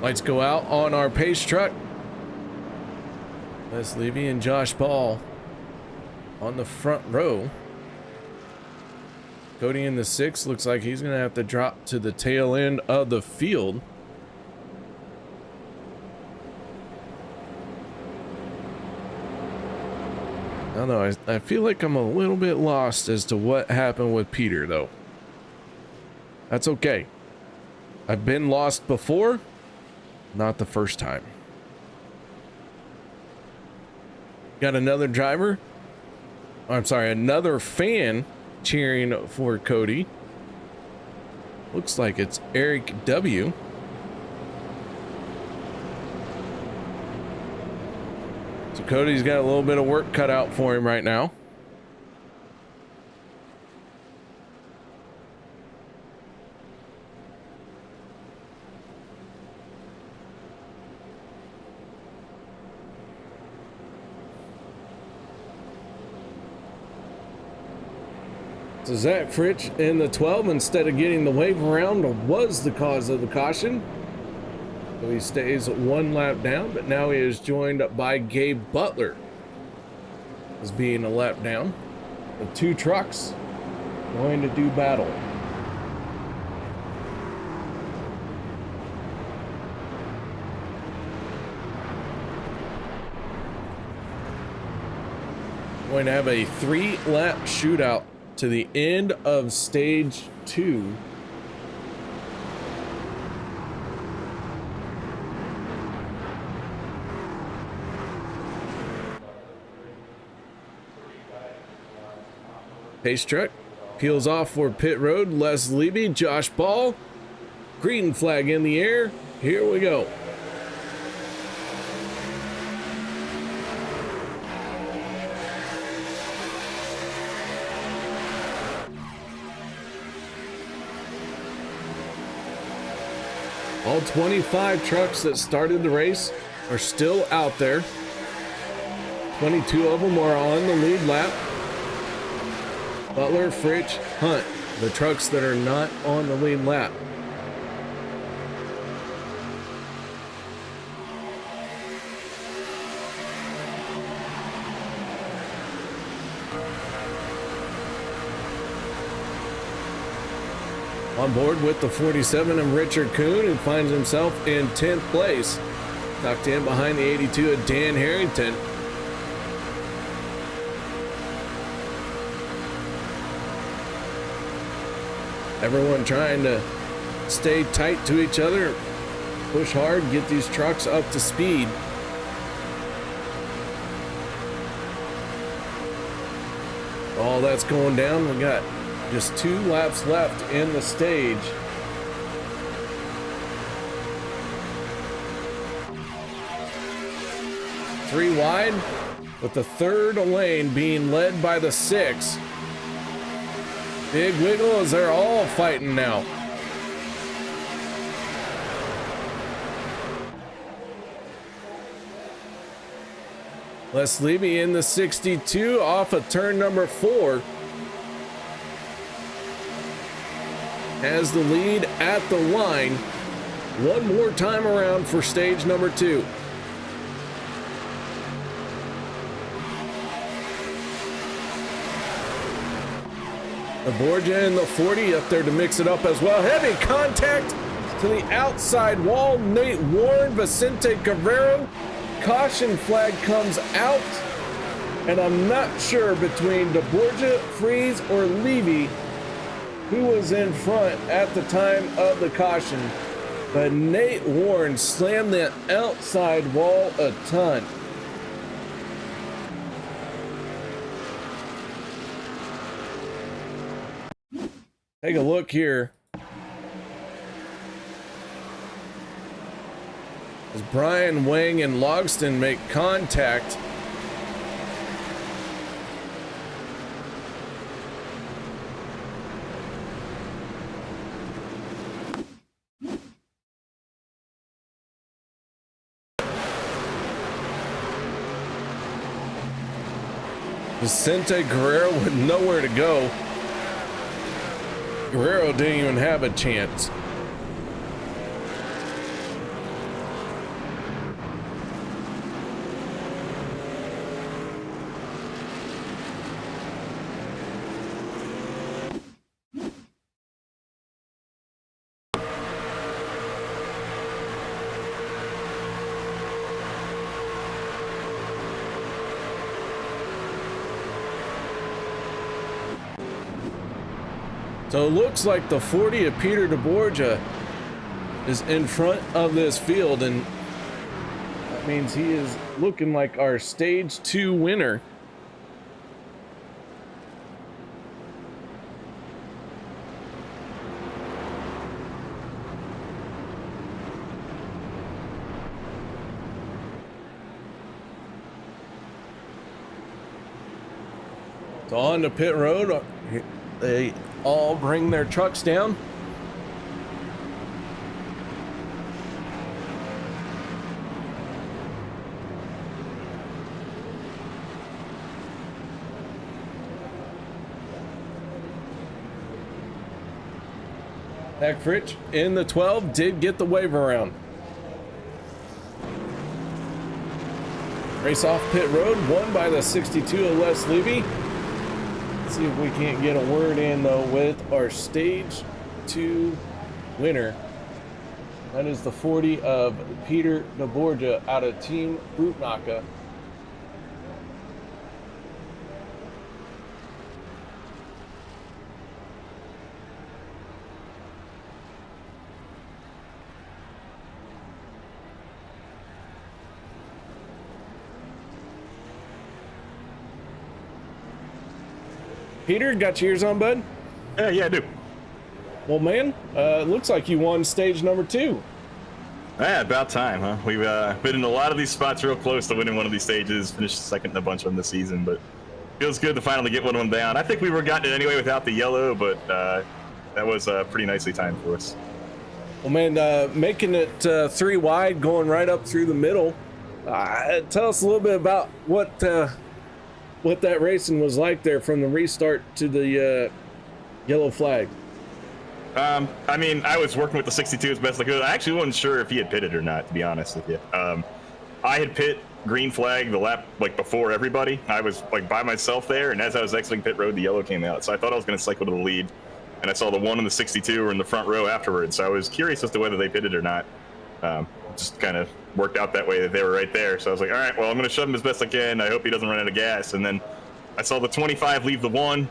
Lights go out on our pace truck. Les Levy and Josh Paul on the front row. Kody in the 6 looks like he's gonna have to drop to the tail end of the field. I don't know, I feel like I'm a little bit lost as to what happened with Peter though. That's okay. I've been lost before. Not the first time. Got another driver. I'm sorry, another fan cheering for Kody. Looks like it's Eric W. So Cody's got a little bit of work cut out for him right now. So Zach Fritsch in the 12, instead of getting the wave around, was the cause of the caution. So he stays one lap down, but now he is joined by Gabe Butler as being a lap down. The two trucks going to do battle. Going to have a 3-lap shootout to the end of stage 2. Pace truck peels off for pit road. Les Levy, Josh Paul, green flag in the air. Here we go. All 25 trucks that started the race are still out there. 22 of them are on the lead lap. Butler, Fritsch, Hunt, the trucks that are not on the lead lap. On board with the 47 of Richard Kuhn, who finds himself in 10th place. Tucked in behind the 82 of Dan Harrington. Everyone trying to stay tight to each other, push hard, get these trucks up to speed. All that's going down. We got just 2 laps left in the stage. Three wide, with the third lane being led by the 6. Big wiggle as they're all fighting now. Les Levy in the 62 off of turn number 4. Has the lead at the line. One more time around for stage number 2. deBorja in the 40 up there to mix it up as well. Heavy contact to the outside wall. Nate Warren, Vicente Guerrero. Caution flag comes out. And I'm not sure between deBorja, Freis, or Levy who was in front at the time of the caution. But Nate Warren slammed that outside wall a ton. Take a look here. As Brian, Wang, and Logston make contact. Vicente Guerrero with nowhere to go. Guerrero didn't even have a chance. So it looks like the 40 of Peter deBorja is in front of this field, and that means he is looking like our stage 2 winner. So on the pit road, they all bring their trucks down. Eckfrich in the 12 did get the wave around. Race off pit road, won by the 62 of Les Levy. See if we can't get a word in though with our stage 2 winner. That is the 40 of Peter deBorja out of Team Bootnaka. Peter, got your ears on, bud? Yeah, I do. Well, man, looks like you won stage number 2. Yeah, about time, huh? We've been in a lot of these spots real close to winning one of these stages, finished second in a bunch of them this season, but feels good to finally get one of them down. I think we were gotten it anyway without the yellow, but that was pretty nicely timed for us. Well, man, making it 3 wide, going right up through the middle. Tell us a little bit about what that racing was like there from the restart to the yellow flag. I mean, I was working with the 62 as best I could. I actually wasn't sure if he had pitted or not, to be honest with you. I had pit green flag the lap like before everybody. I was like by myself there, and as I was exiting pit road, the yellow came out. So I thought I was going to cycle to the lead, and I saw the 1 and the 62 were in the front row afterwards. So I was curious as to whether they pitted or not. Just kind of worked out that way that they were right there. So I was like, all right, well, I'm going to shove him as best I can. I hope he doesn't run out of gas. And then I saw the 25 leave the 1,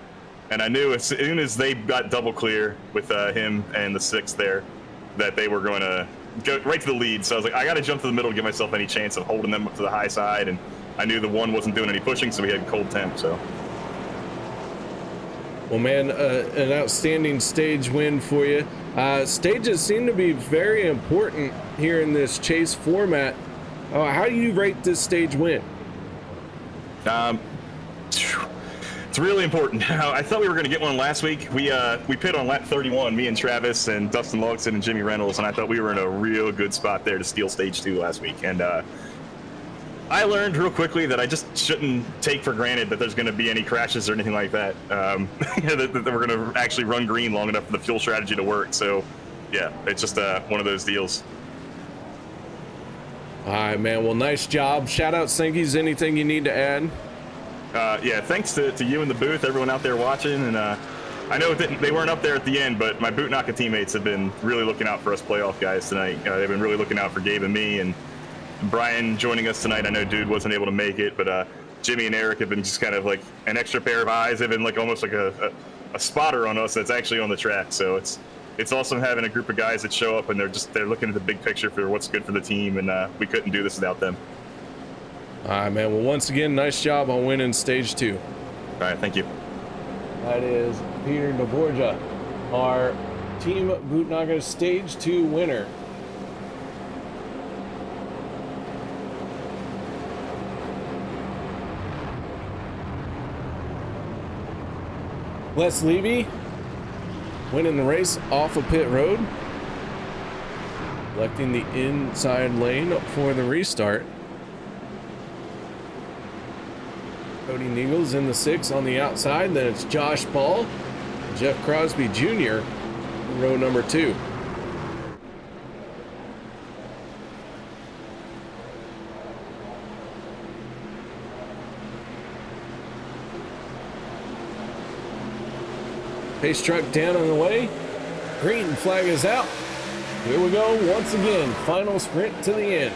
and I knew as soon as they got double clear with him and the 6 there that they were going to go right to the lead. So I was like, I got to jump to the middle to give myself any chance of holding them up to the high side. And I knew the 1 wasn't doing any pushing, so we had cold temp. So. Well, man, an outstanding stage win for you. Stages seem to be very important here in this chase format. How do you rate this stage win? It's really important. I thought we were going to get one last week. We pit on lap 31, me and Travis and Dustin Logston and Jimmy Reynolds, and I thought we were in a real good spot there to steal stage 2 last week. And I learned real quickly that I just shouldn't take for granted that there's going to be any crashes or anything like that. That we're going to actually run green long enough for the fuel strategy to work. So, yeah, it's just one of those deals. All right, man. Well, nice job. Shout out, Sinkies. Anything you need to add? Yeah, thanks to you in the booth, everyone out there watching. And I know they weren't up there at the end, but my Bootnaka teammates have been really looking out for us playoff guys tonight. They've been really looking out for Gabe and me, and Brian joining us tonight. I know Dude wasn't able to make it, but Jimmy and Eric have been just kind of like an extra pair of eyes. They've been like almost like a spotter on us that's actually on the track. So it's awesome having a group of guys that show up and they're looking at the big picture for what's good for the team, and we couldn't do this without them. All right, man. Well, once again, nice job on winning stage 2. All right, thank you. That is Peter deBorja, our Team Bootnaga stage 2 winner. Les Levy winning the race off of pit road, electing the inside lane for the restart. Kody Neagles in the 6 on the outside. Then it's Josh Paul, Jeff Crosby Jr. in row number 2. Pace truck down on the way. Green flag is out. Here we go once again. Final sprint to the end.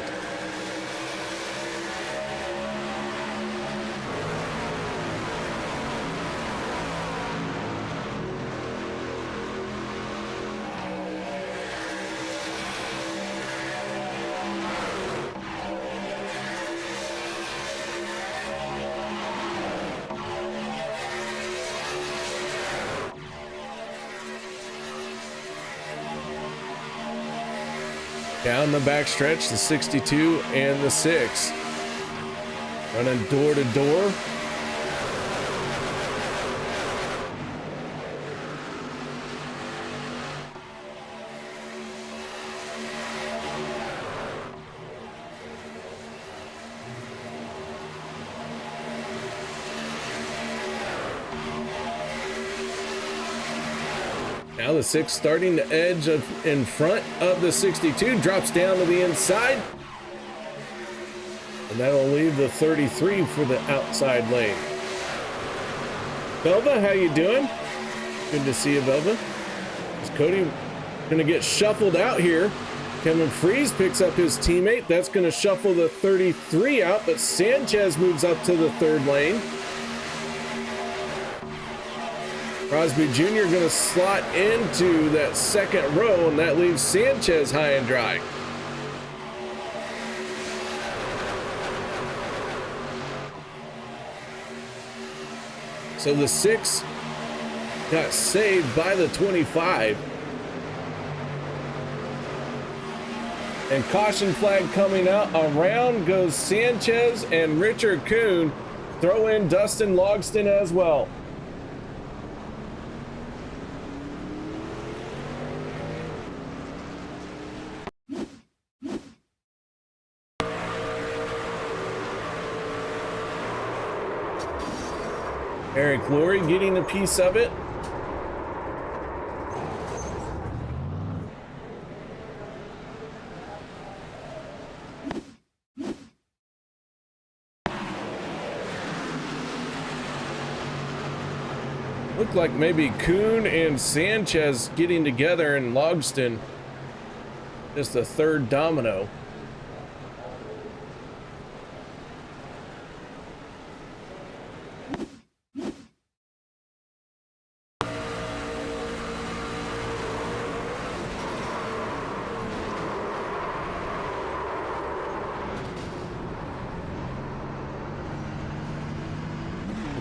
Down the backstretch, the 62 and the 6. Running door to door. Now the 6 starting to edge in front of the 62, drops down to the inside. And that'll leave the 33 for the outside lane. Belva, how you doing? Good to see you, Belva. Is Kody gonna get shuffled out here? Kevin Freis picks up his teammate. That's gonna shuffle the 33 out, but Sanchez moves up to the 3rd lane. Crosby Jr. going to slot into that 2nd row, and that leaves Sanchez high and dry. So the 6 got saved by the 25. And caution flag coming out. Around goes Sanchez and Richard Kuhn. Throw in Dustin Logston as well. Eric Lurie getting a piece of it. Looked like maybe Kuhn and Sanchez getting together, and Logston just the 3rd domino.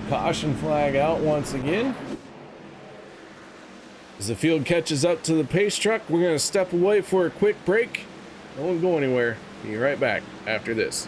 Caution flag out once again. As the field catches up to the pace truck, we're going to step away for a quick break. Don't go anywhere. Be right back after this.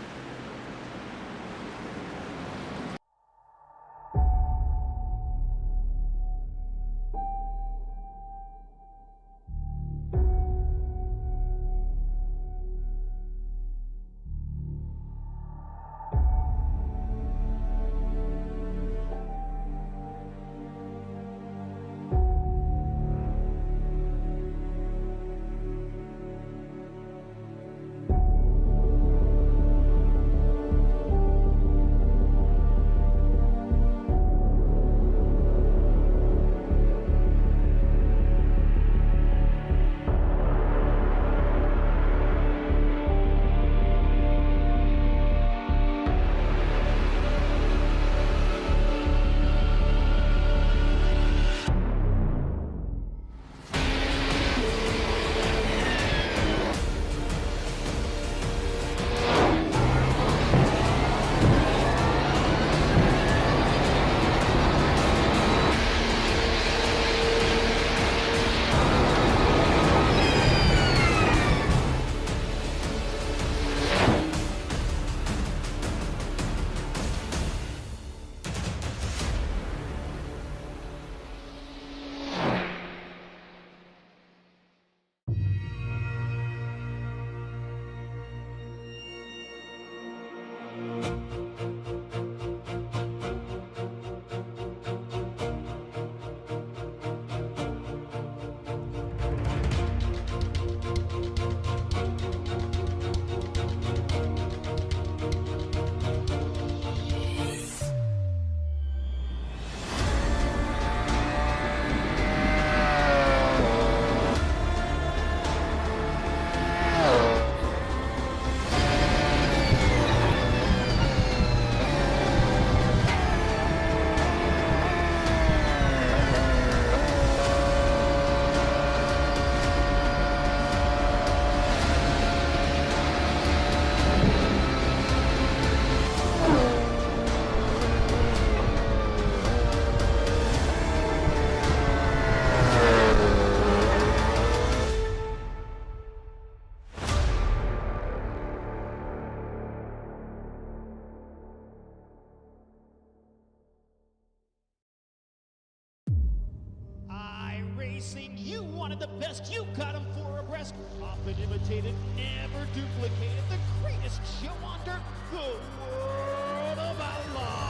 Racing, you wanted the best, you got him 4 abreast. Often imitated, never duplicated. The greatest show on dirt, the World of Outlaws.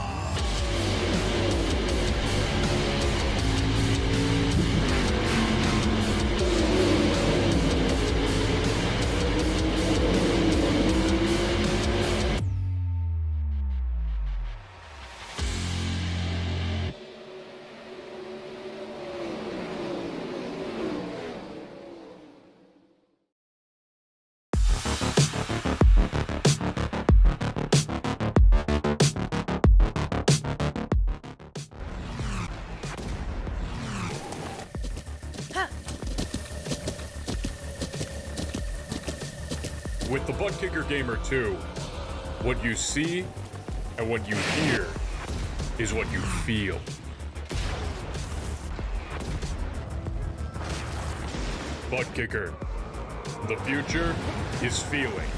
With the Butt Kicker Gamer 2, what you see and what you hear is what you feel. Butt Kicker. The future is feeling.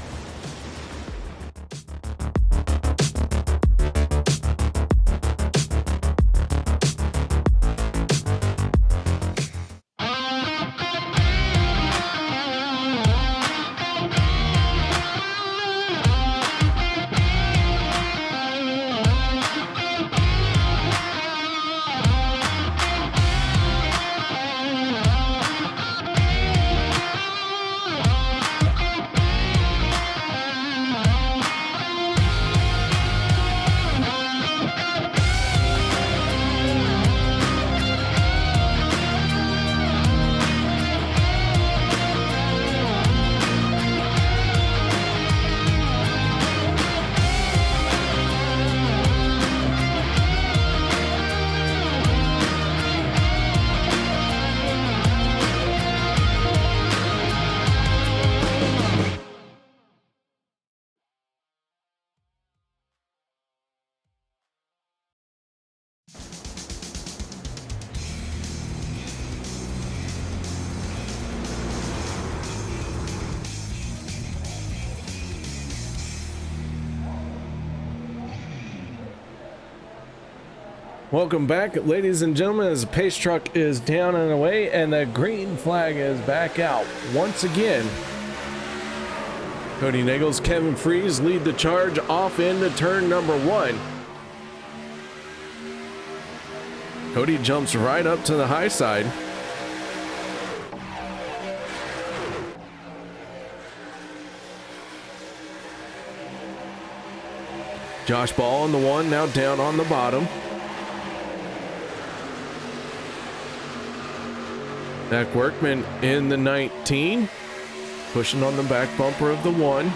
Welcome back, ladies and gentlemen, as the pace truck is down and away and the green flag is back out once again. Kody Neagles, Kevin Freis lead the charge off into turn number 1. Kody jumps right up to the high side. Josh Ball on the 1, now down on the bottom. Zach Workman in the 19, pushing on the back bumper of the 1.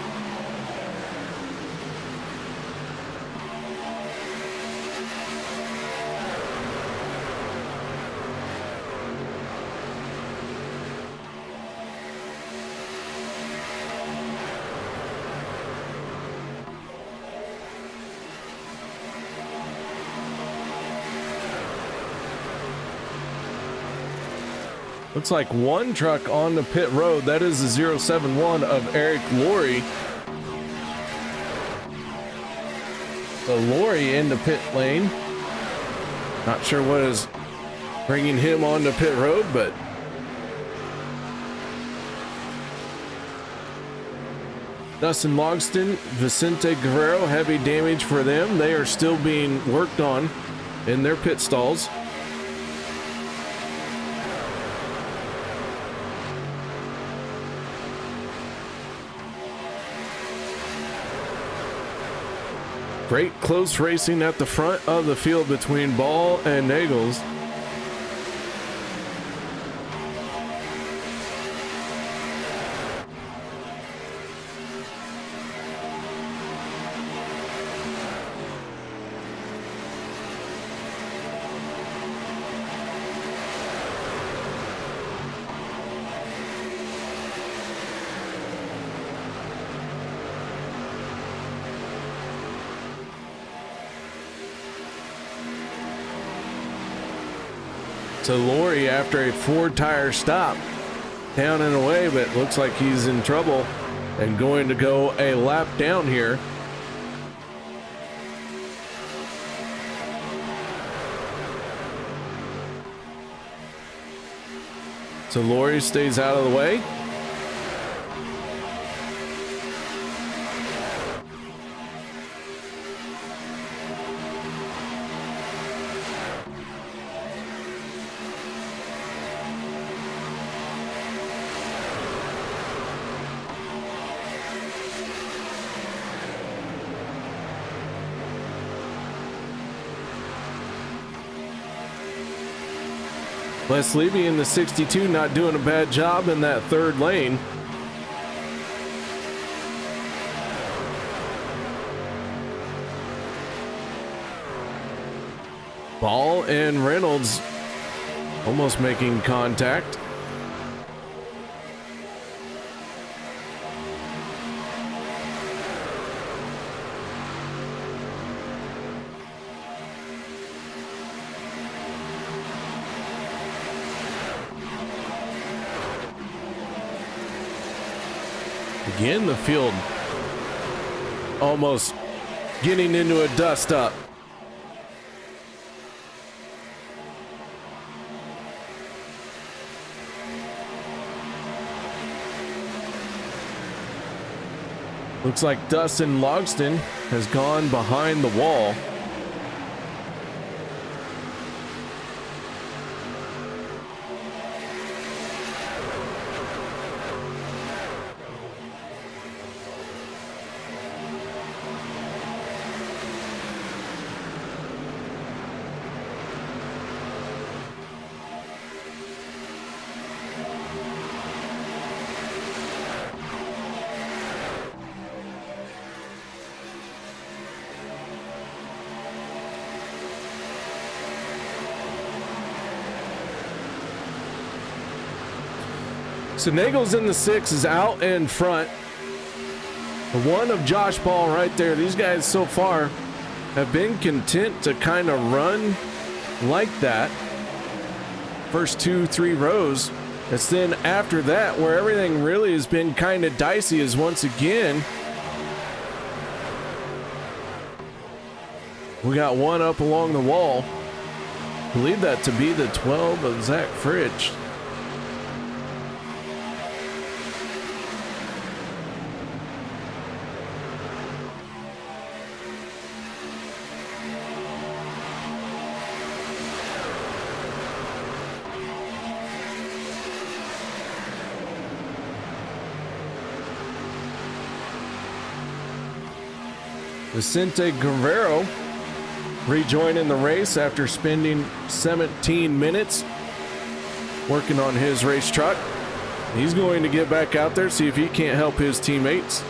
Looks like one truck on the pit road. That is the 071 of Eric Laurie. So Laurie in the pit lane. Not sure what is bringing him on the pit road, but Dustin, Logston, Vicente, Guerrero, heavy damage for them. They are still being worked on in their pit stalls. Great close racing at the front of the field between Ball and Neagles. So Laurie, after a 4-tire stop, down and away, but looks like he's in trouble and going to go a lap down here. So Lori stays out of the way. Les Levy in the 62 not doing a bad job in that third lane. Ball and Reynolds almost making contact. Again, the field almost getting into a dust up. Looks like Dustin Logston has gone behind the wall. So Neagles in the 6 is out in front. The one of Josh Paul right there. These guys so far have been content to kind of run like that. First 2-3 rows. It's then after that where everything really has been kind of dicey is once again. We got one up along the wall. Believe that to be the 12 of Zach Fridge. Vicente Guerrero rejoining the race after spending 17 minutes working on his race truck. He's going to get back out there, see if he can't help his teammates.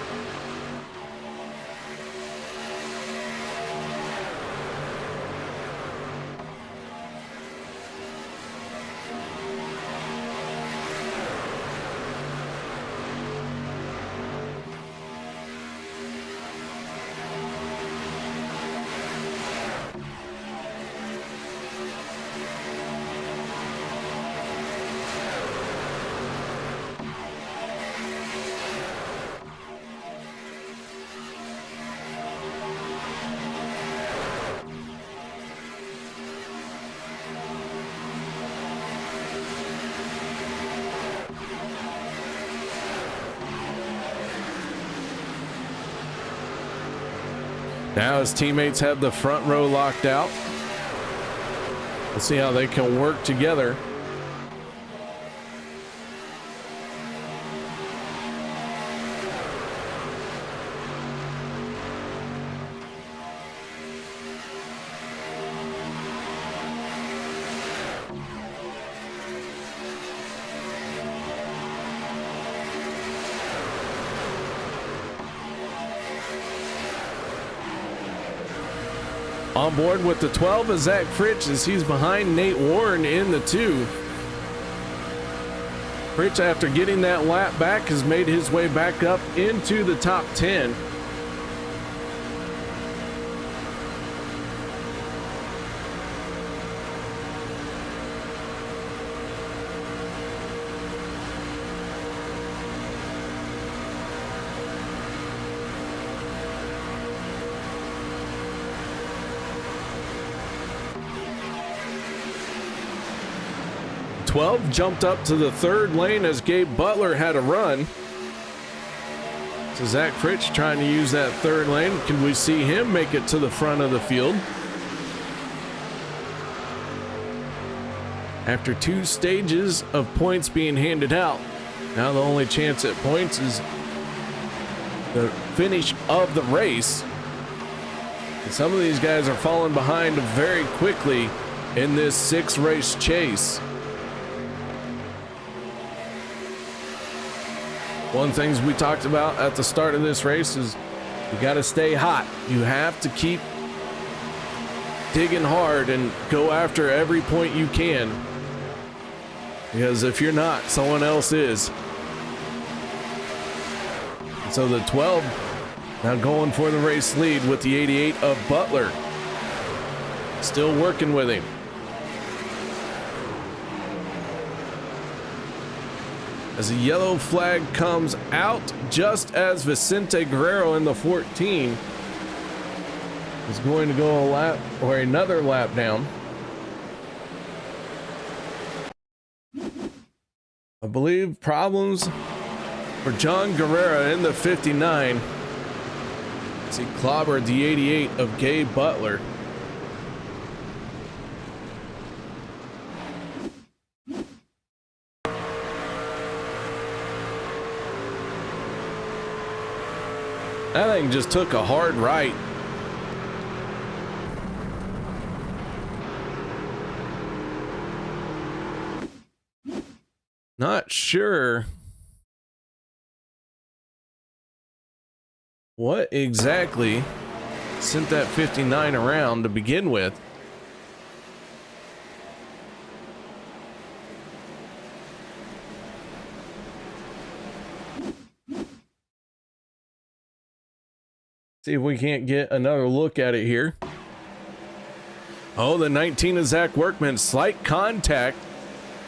Now his teammates have the front row locked out. Let's see how they can work together. On board with the 12 is Zach Fritsch as he's behind Nate Warren in the 2. Fritsch, after getting that lap back, has made his way back up into the top 10. 12 jumped up to the third lane as Gabe Butler had a run. So Zach Fritsch trying to use that third lane. Can we see him make it to the front of the field? After 2 stages of points being handed out, now the only chance at points is the finish of the race. And some of these guys are falling behind very quickly in this 6-race chase. One thing we talked about at the start of this race is you got to stay hot. You have to keep digging hard and go after every point you can. Because if you're not, someone else is. And so the 12 now going for the race lead with the 88 of Butler. Still working with him. As a yellow flag comes out just as Vicente Guerrero in the 14 is going to go a lap or another lap down. I believe problems for John Guerrero in the 59 as he clobbered the 88 of Gabe Butler. That thing just took a hard right. Not sure what exactly sent that 59 around to begin with. See if we can't get another look at it here. Oh, the 19 of Zach Workman, slight contact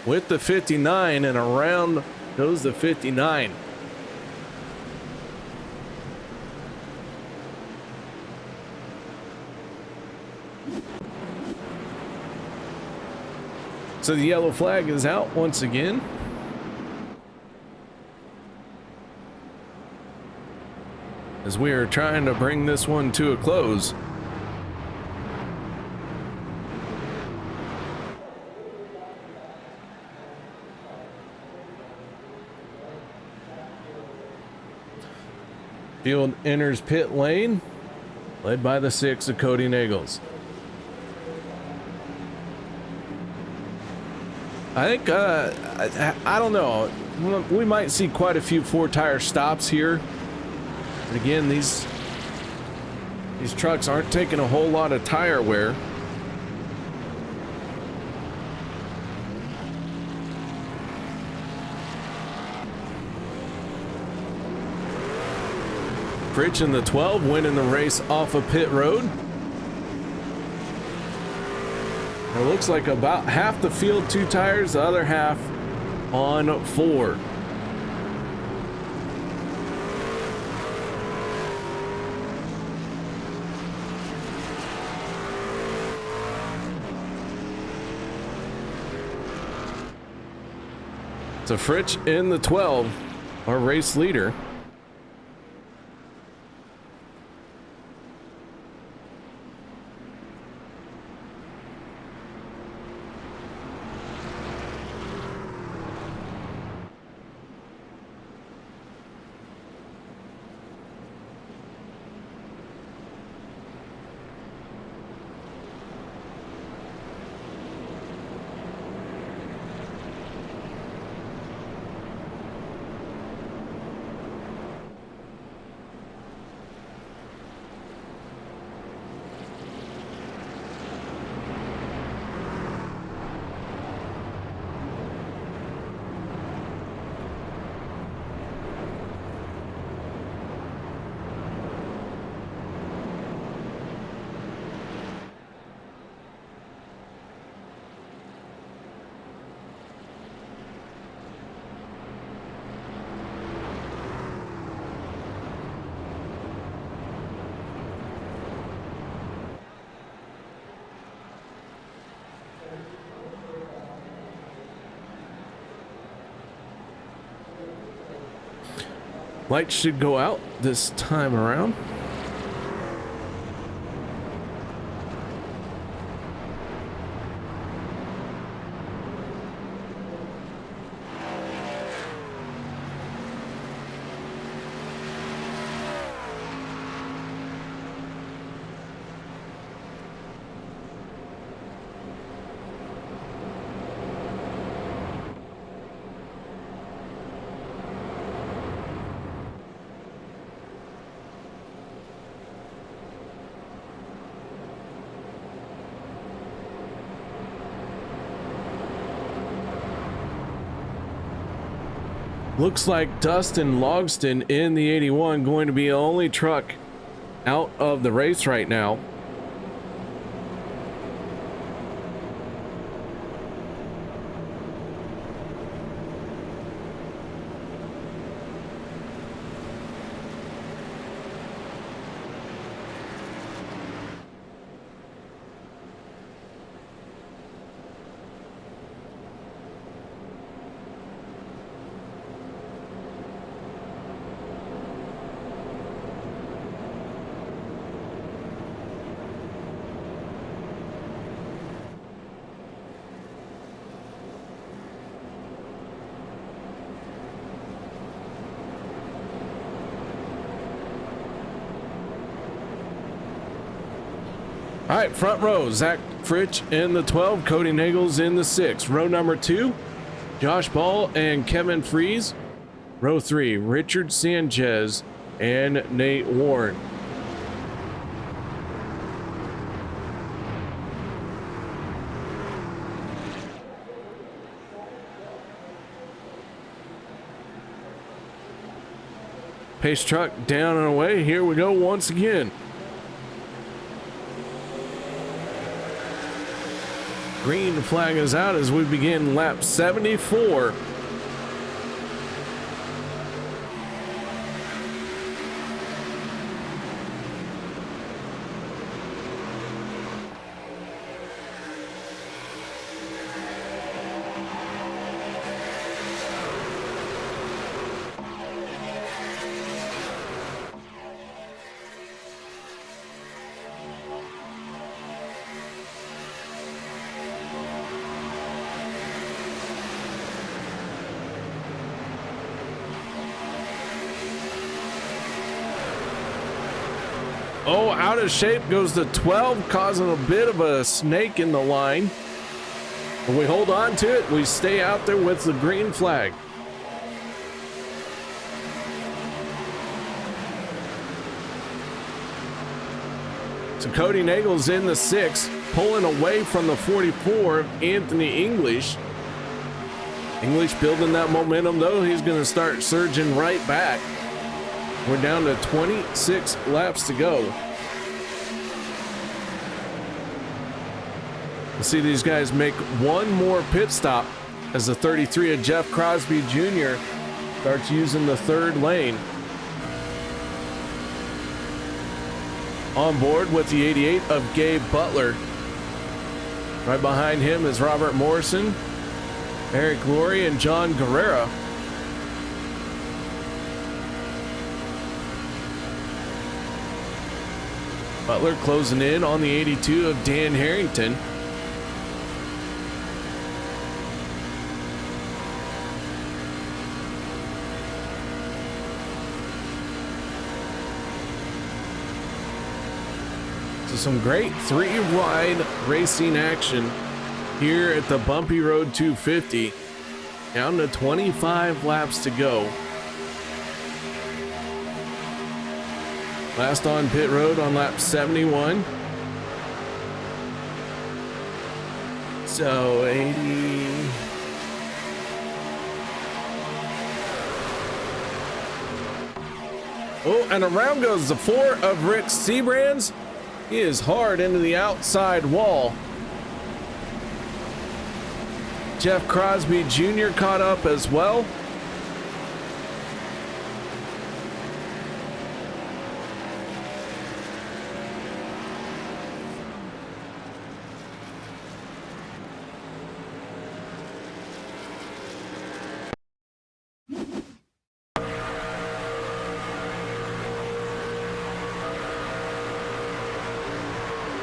with the 59, and around goes the 59. So the yellow flag is out once again. As we are trying to bring this one to a close. Field enters pit lane, led by the 6 of Kody Neagles. I think, I don't know. We might see quite a few 4-tire stops here. And again, these trucks aren't taking a whole lot of tire wear. Fritsch in the 12 winning the race off of pit road. It looks like about half the field 2 tires, the other half on 4. So Fritsch in the 12, our race leader. Lights should go out this time around. Looks like Dustin Logston in the 81 going to be the only truck out of the race right now. All right, front row, Zach Fritsch in the 12, Kody Neagles in the 6. Row number 2, Josh Ball and Kevin Freis. Row 3, Richard Sanchez and Nate Warren. Pace truck down and away. Here we go once again. Green flag is out as we begin lap 74. Oh, out of shape goes the 12, causing a bit of a snake in the line. But we hold on to it. We stay out there with the green flag. So Kody Neagles in the 6, pulling away from the 44 of Anthony English. English building that momentum, though. He's going to start surging right back. We're down to 26 laps to go. We'll see these guys make one more pit stop as the 33 of Jeff Crosby Jr. starts using the third lane. On board with the 88 of Gabe Butler. Right behind him is Robert Morrison, Eric Laurie, and John Guerrero. Butler closing in on the 82 of Dan Harrington. So some great three-wide racing action here at the Bumpy Road 250. Down to 25 laps to go. Last on pit road on lap 71. So 80. Oh, and around goes the 4 of Rick Seabrands. He is hard into the outside wall. Jeff Crosby Jr. caught up as well.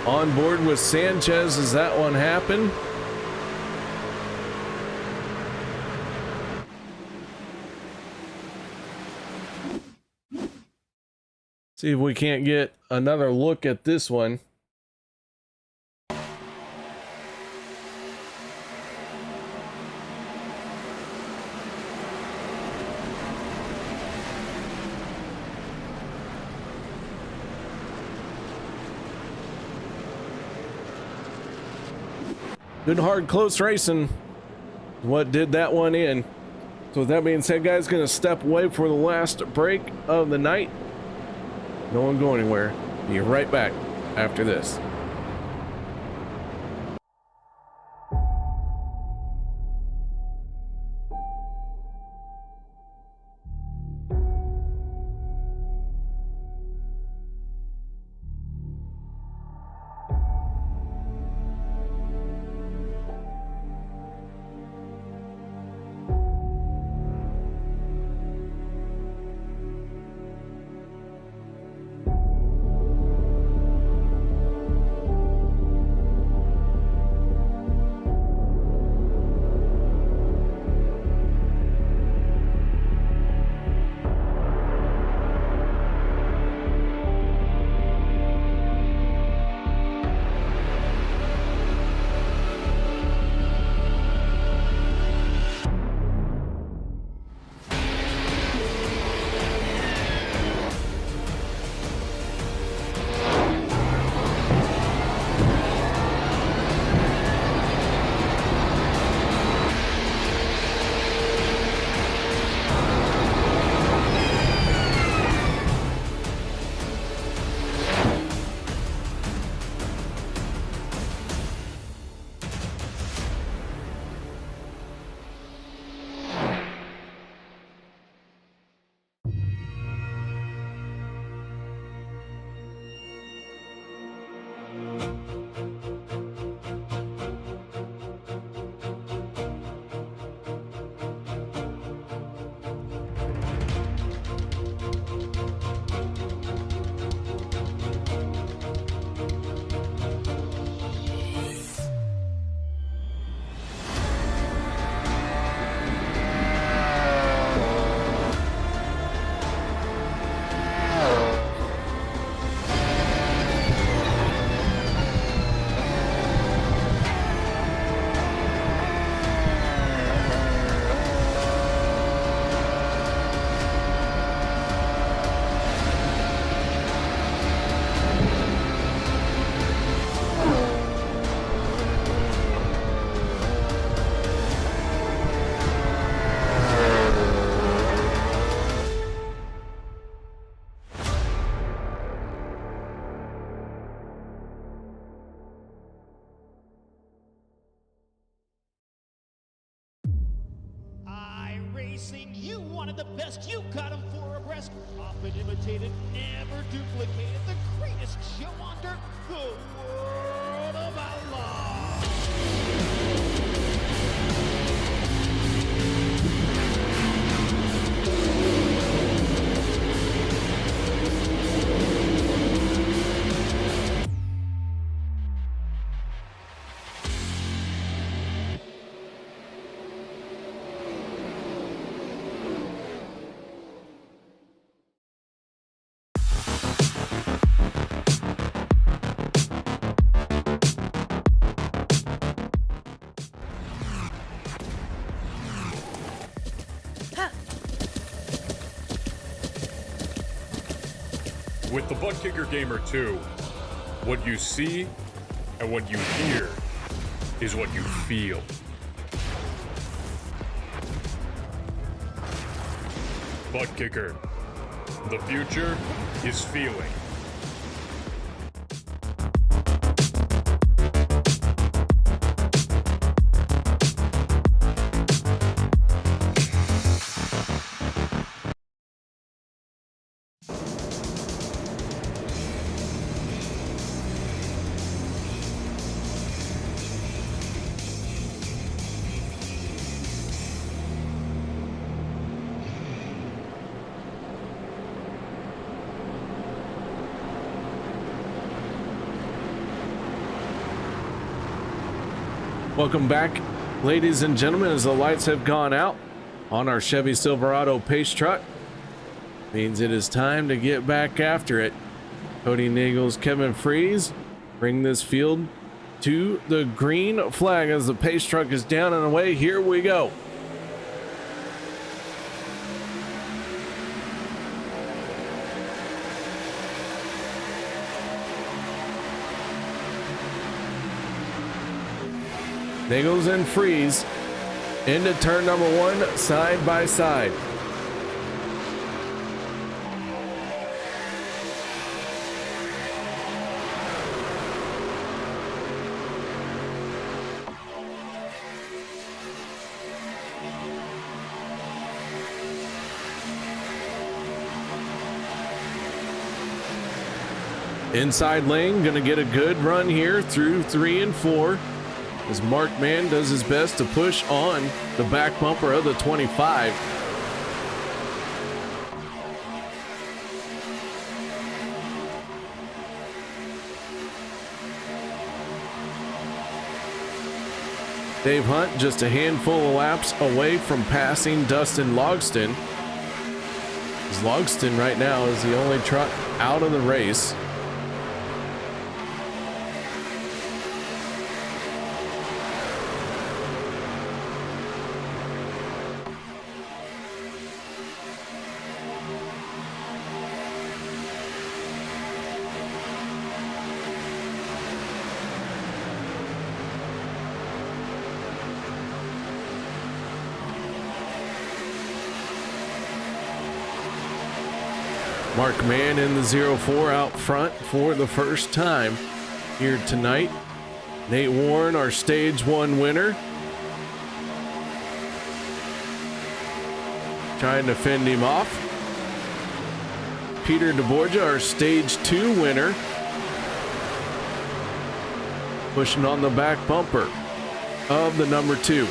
on board with Sanchez as that one happened. See if we can't get another look at this one. Good, hard, close racing. What did that one in? So with that being said, guys, going to step away for the last break of the night. No one go anywhere. Be right back after this. You wanted the best, you got him 4 abreast. Often imitated, never duplicated. The greatest show on dirt, the World of Outlaws. With the Butt Kicker Gamer 2, what you see and what you hear is what you feel. Butt Kicker. The future is feeling. Welcome back, ladies and gentlemen, as the lights have gone out on our Chevy Silverado pace truck. Means it is time to get back after it. Kody, Neagles, Kevin Freis bring this field to the green flag as the pace truck is down and away. Here we go. Neagles and Freis into turn number 1, side by side. Inside lane, gonna get a good run here through 3 and 4. As Workman does his best to push on the back bumper of the 25. Dave Hunt just a handful of laps away from passing Dustin Logston. As Logston right now is the only truck out of the race. Workman in the 04 out front for the first time here tonight. Nate Warren, our stage 1 winner, trying to fend him off. Peter deBorja, our stage 2 winner, pushing on the back bumper of the number 2.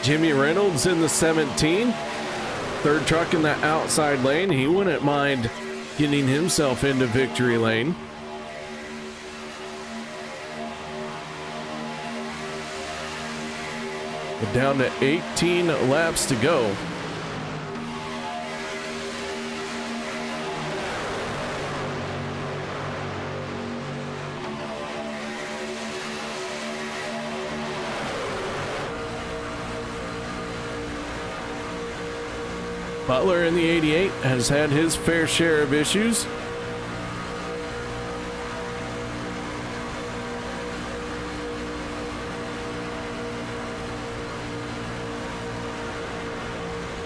Jimmy Reynolds in the 17, third truck in the outside lane. He wouldn't mind getting himself into victory lane. But down to 18 laps to go. Butler in the 88 has had his fair share of issues.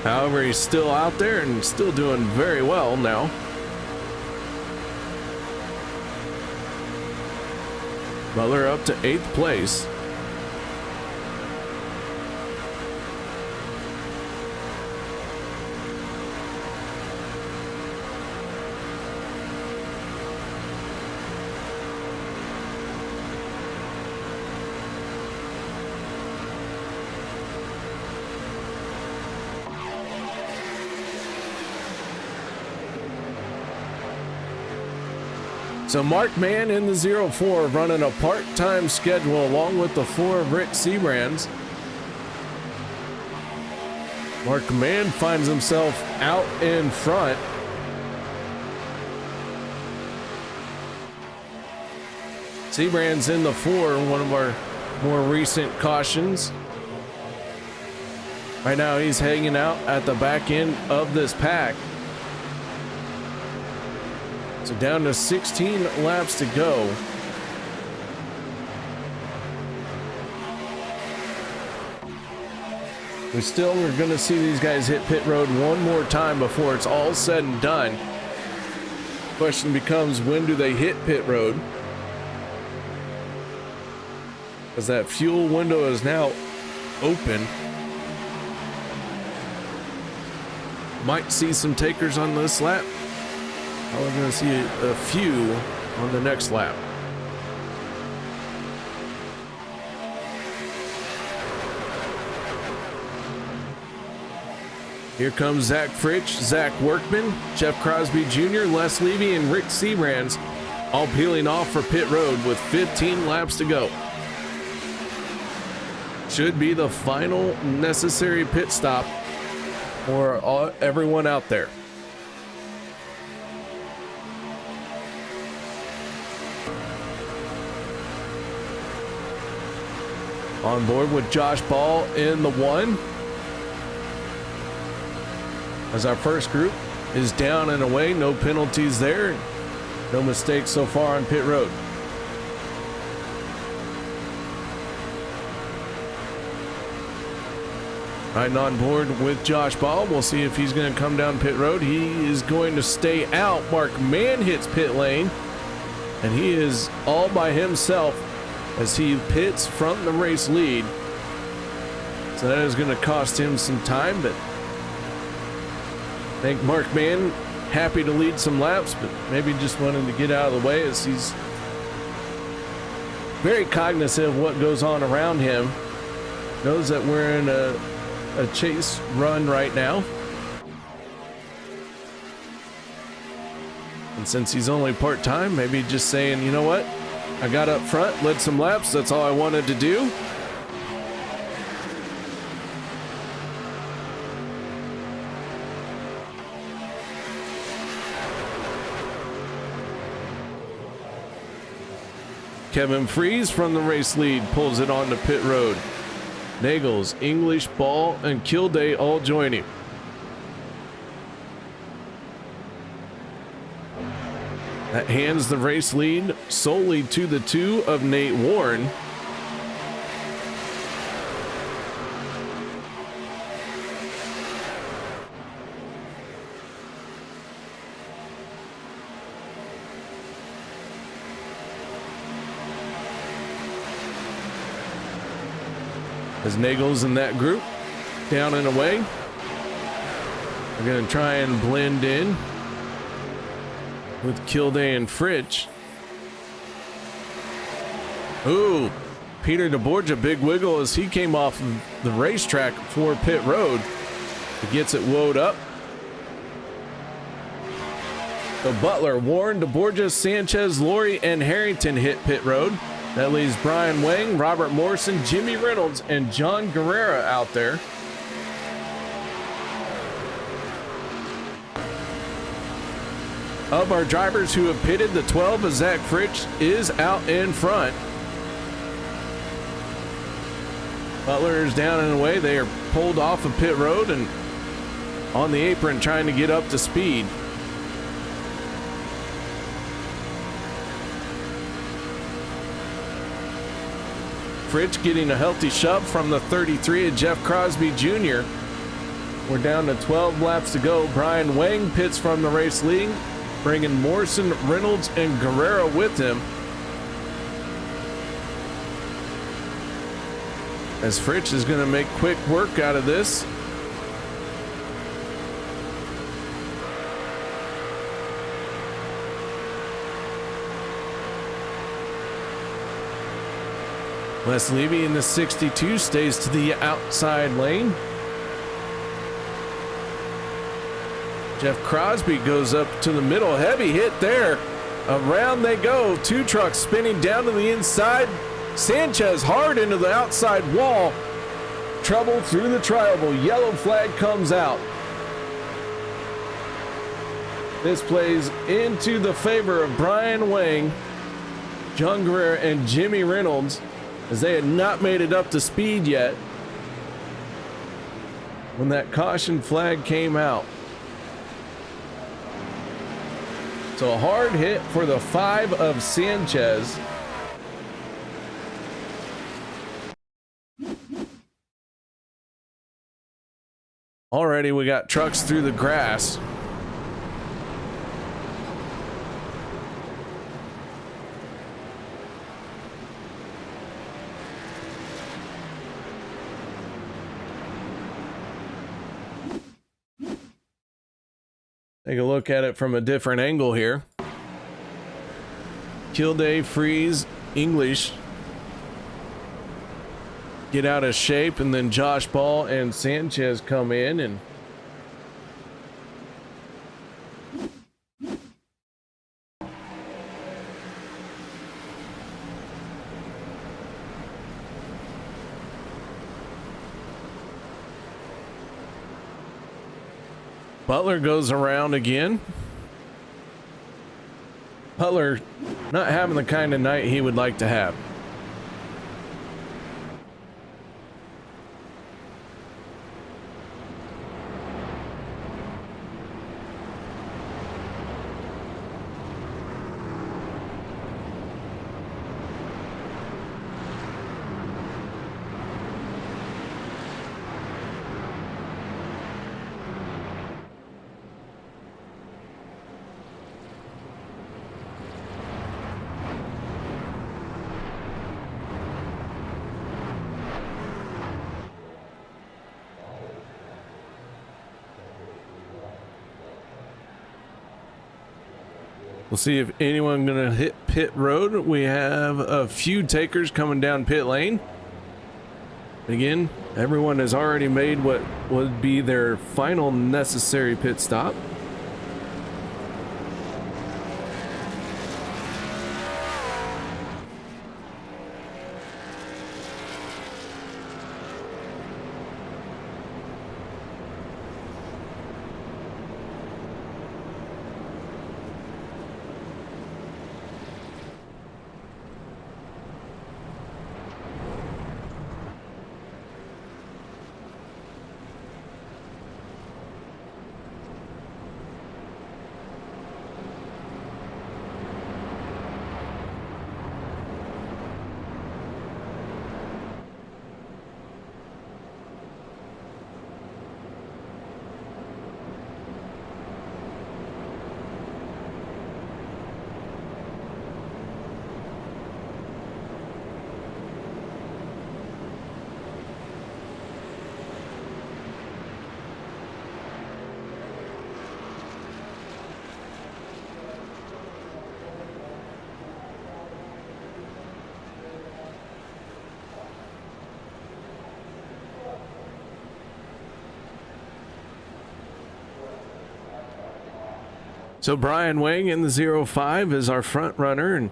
However, he's still out there and still doing very well now. Butler up to 8th place. So Workman in the 04 running a part-time schedule along with the 4 of Rick Seabrands. Workman finds himself out in front. Seabrands in the 4, one of our more recent cautions. Right now he's hanging out at the back end of this pack. So down to 16 laps to go. We still are going to see these guys hit pit road one more time before it's all said and done. Question becomes, when do they hit pit road? As that fuel window is now open. Might see some takers on this lap. We're going to see a few on the next lap. Here comes Zach Fritsch, Zach Workman, Jeff Crosby Jr., Les Levy, and Rick Seabrands all peeling off for pit road with 15 laps to go. Should be the final necessary pit stop for everyone out there. On board with Josh Ball in the 1. As our first group is down and away, no penalties there, no mistakes so far on pit road. Riding on board with Josh Ball, we'll see if he's going to come down pit road. He is going to stay out. Mark Mann hits pit lane, and he is all by himself as he pits from the race lead. So that is going to cost him some time, but I think Mark Mann happy to lead some laps, but maybe just wanted to get out of the way as he's very cognizant of what goes on around him. Knows that we're in a chase run right now. And since he's only part-time, maybe just saying, you know what? I got up front, led some laps, that's all I wanted to do. Kevin Freis from the race lead pulls it onto pit road. Neagles, English, Ball, and Kilday all join him. That hands the race lead solely to the 2 of Nate Warren. As Neagles in that group, down and away. We're going to try and blend in with Kilday and Fritsch. Ooh, Peter deBorja, big wiggle as he came off the racetrack for pit road. He gets it woed up. So Butler, Warren, deBorja, Sanchez, Laurie, and Harrington hit pit road. That leaves Brian Wang, Robert Morrison, Jimmy Reynolds, and John Guerrero out there. Of our drivers who have pitted, the 12 of Zach Fritsch is out in front. Butler is down and away. They are pulled off of pit road and on the apron trying to get up to speed. Fritsch getting a healthy shove from the 33 of Jeff Crosby Jr. We're down to 12 laps to go. Brian Wang pits from the race lead, bringing Morrison, Reynolds, and Guerrero with him. As Fritsch is going to make quick work out of this. Les Levy in the 62 stays to the outside lane. Jeff Crosby goes up to the middle. Heavy hit there. Around they go. 2 trucks spinning down to the inside. Sanchez hard into the outside wall. Trouble through the trioval. Yellow flag comes out. This plays into the favor of Brian Wang, John Guerrero, and Jimmy Reynolds, as they had not made it up to speed yet when that caution flag came out. So a hard hit for the 5 of Sanchez. Already we got trucks through the grass. Take a look at it from a different angle here. Kilday, Freis, English get out of shape, and then Josh Ball and Sanchez come in, and Butler goes around again. Butler not having the kind of night he would like to have. We'll see if anyone gonna hit pit road. We have a few takers coming down pit lane. Again, everyone has already made what would be their final necessary pit stop. So Brian Wang in the 05 is our front runner, and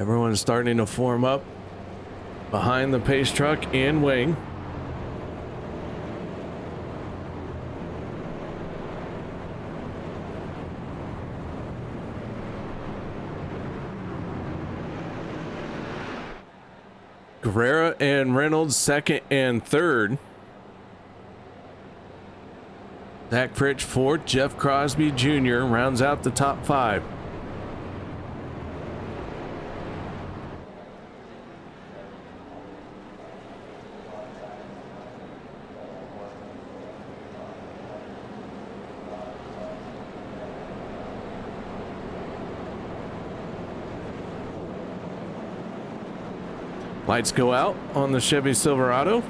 everyone's starting to form up behind the pace truck and Wang. Guerrero and Reynolds second and third. Zach Fritch fourth. Jeff Crosby Jr. rounds out the top five. Lights go out on the Chevy Silverado.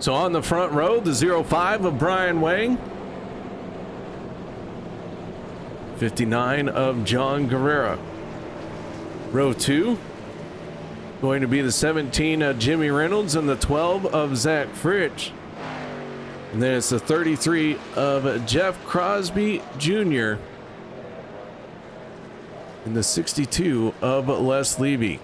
So on the front row, the 05 of Brian Wang. 59 of John Guerrero. Row 2, going to be the 17 of Jimmy Reynolds and the 12 of Zach Fritch. And then it's the 33 of Jeff Crosby Jr. and the 62 of Les Levy.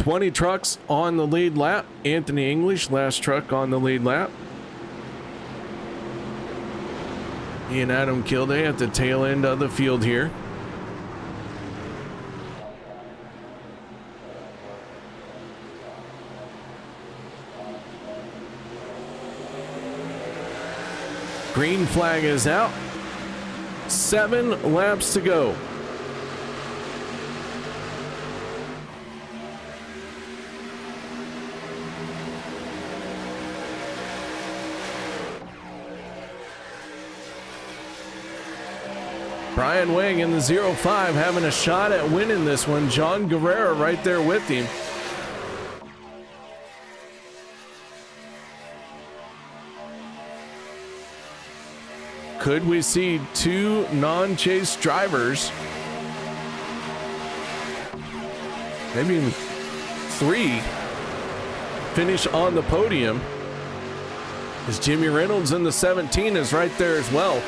20 trucks on the lead lap. Anthony English, last truck on the lead lap. He and Adam Kilday at the tail end of the field here. Green flag is out. 7 laps to go. Brian Wang in the 05 having a shot at winning this one. John Guerrero right there with him. Could we see 2 non-chase drivers? Maybe even 3 finish on the podium? As Jimmy Reynolds in the 17 is right there as well.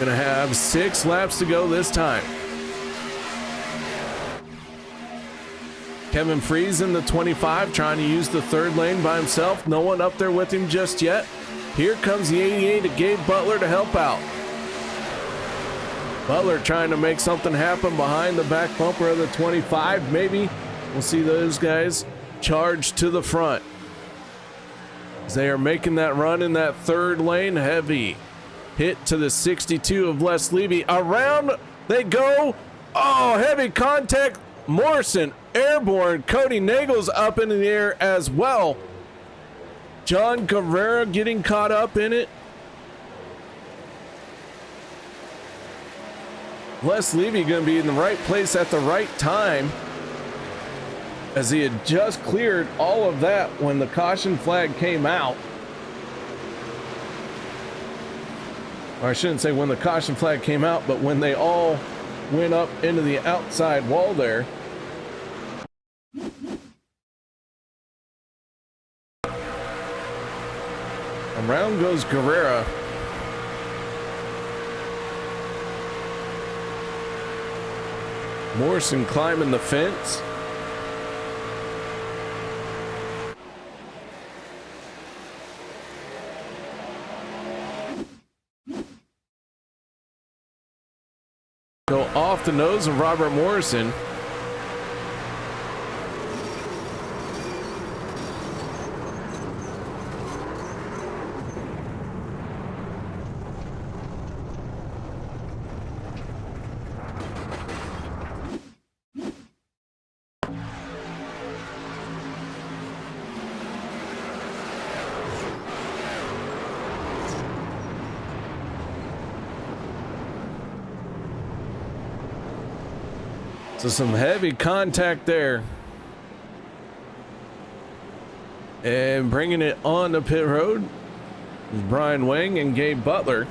Gonna have 6 laps to go this time. Kevin Freis in the 25 trying to use the 3rd lane by himself. No one up there with him just yet. Here comes the 88 of Gabe Butler to help out. Butler trying to make something happen behind the back bumper of the 25. Maybe we'll see those guys charge to the front. As they are making that run in that 3rd lane. Heavy hit to the 62 of Les Levy. Around they go. Oh, heavy contact. Morrison airborne. Kody Neagles up in the air as well. John Guerrero getting caught up in it. Les Levy going to be in the right place at the right time, as he had just cleared all of that when the caution flag came out. Or I shouldn't say when the caution flag came out, but when they all went up into the outside wall there. Around goes Guerrero. Morrison climbing the fence. Go off the nose of Robert Morrison. So some heavy contact there. And bringing it on the pit road is Brian Wang and Gabe Butler.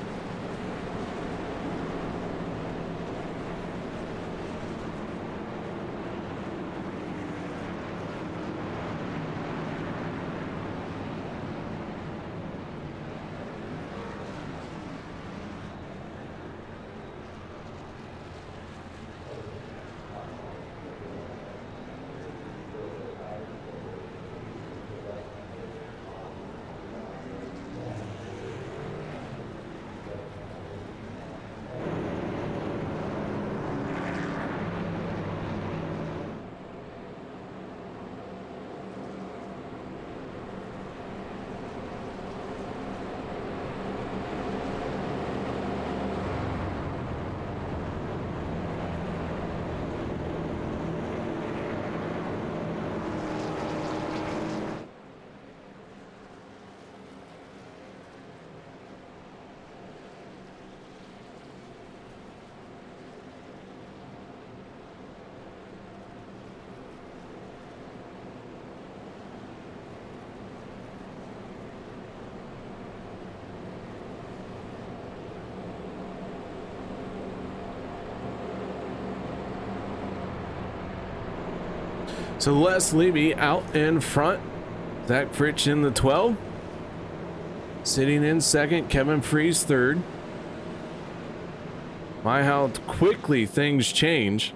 So Les Levy out in front. Zach Fritsch in the 12. Sitting in second, Kevin Freis third. My, how quickly things change.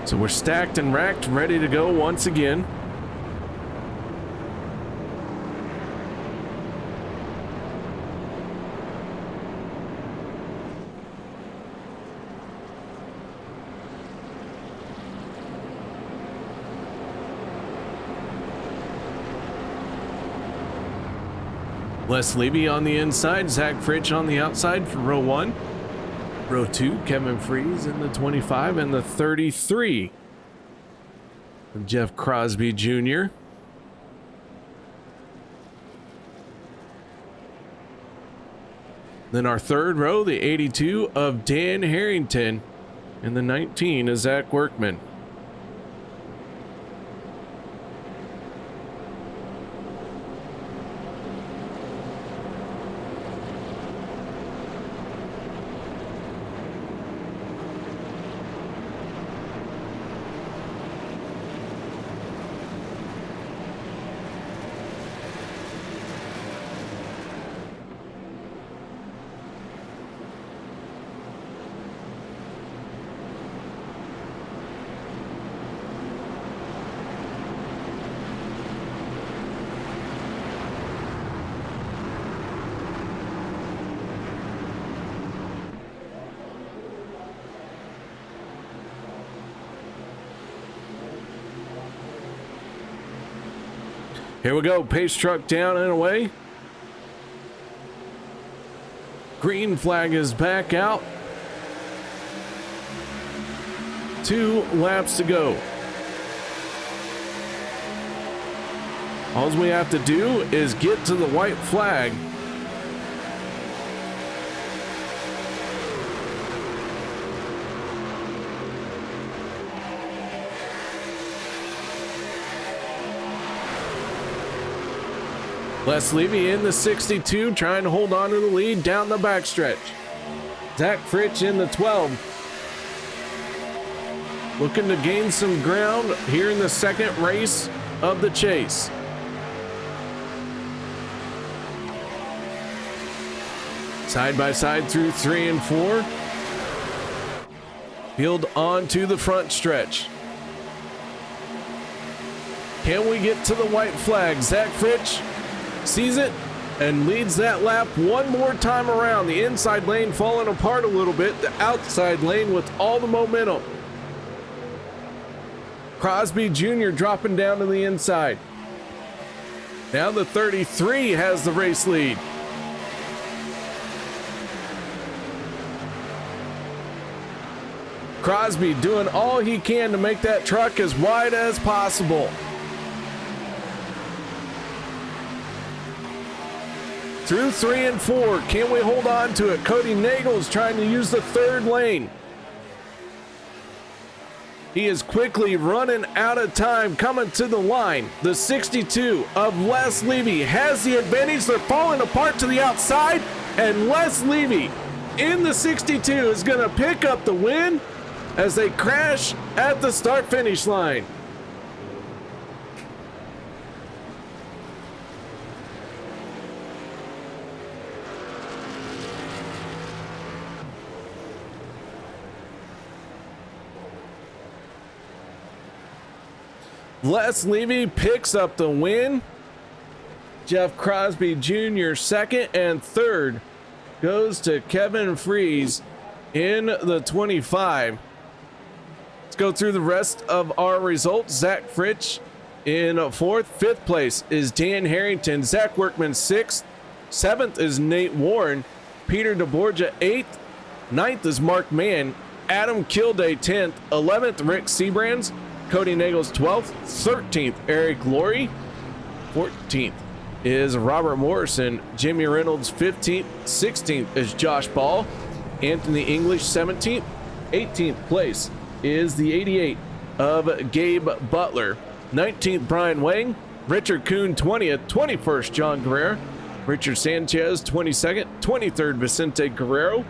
So we're stacked and racked, ready to go once again. Les Levy on the inside, Zach Fritsch on the outside for row 1. Row 2, Kevin Freis in the 25 and the 33 of Jeff Crosby Jr. Then our third row, the 82 of Dan Harrington and the 19 of Zach Workman. Here we go, pace truck down and away. Green flag is back out. 2 laps to go. All we have to do is get to the white flag. Les Levy in the 62, trying to hold on to the lead down the backstretch. Zach Fritsch in the 12. Looking to gain some ground here in the second race of the chase. Side by side through 3 and 4. Field onto the front stretch. Can we get to the white flag? Zach Fritsch sees it and leads that lap one more time around. The inside lane falling apart a little bit. The outside lane with all the momentum. Crosby Jr. dropping down to the inside. Now the 33 has the race lead. Crosby doing all he can to make that truck as wide as possible. Through 3 and 4, can we hold on to it? Kody Neagles trying to use the third lane. He is quickly running out of time, coming to the line. The 62 of Les Levy has the advantage. They're falling apart to the outside, and Les Levy in the 62 is going to pick up the win as they crash at the start-finish line. Les Levy picks up the win. Jeff Crosby Jr. second, and third goes to Kevin Freis in the 25. go through the rest of our results. Zach Fritsch in fourth. Fifth place is Dan Harrington. Zach Workman sixth. Seventh is Nate Warren. Peter deBorja eighth. Ninth is Mark Mann. Adam Kilday 10th. 11th Rick Seabrands. Kody Neagles 12th. 13th Eric Laurie. 14th is Robert Morrison. Jimmy Reynolds 15th. 16th is Josh Ball. Anthony English 17th. 18th place is the 88 of Gabe Butler. 19th Brian Wang. Richard Kuhn 20th. 21st John Guerrero. Richard Sanchez 22nd. 23rd Vicente Guerrero.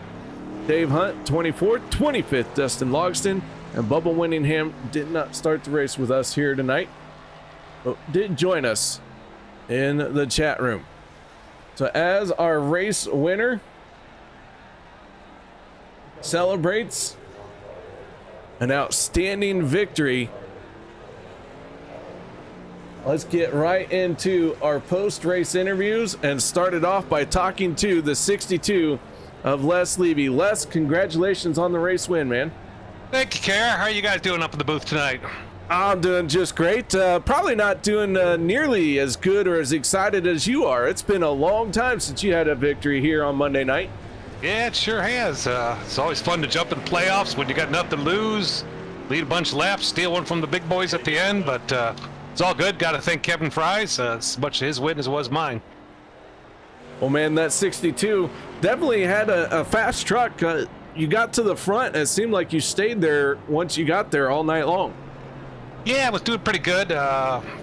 Dave Hunt 24th. 25th Dustin Logston. And Bubba Winningham did not start the race with us here tonight, but did join us in the chat room. So as our race winner celebrates an outstanding victory, let's get right into our post-race interviews and start it off by talking to the 62 of Les Levy. Les, congratulations on the race win, man. Thank you, Kara. How are you guys doing up in the booth tonight? I'm doing just great. Probably not doing nearly as good or as excited as you are. It's been a long time since you had a victory here on Monday night. Yeah, it sure has. It's always fun to jump in the playoffs when you got nothing to lose, lead a bunch of laps, steal one from the big boys at the end, but it's all good. Got to thank Kevin Freis. As much his win as it was mine. Well, man, that 62 definitely had a fast truck. You got to the front, and it seemed like you stayed there once you got there all night long. Yeah, I was doing pretty good.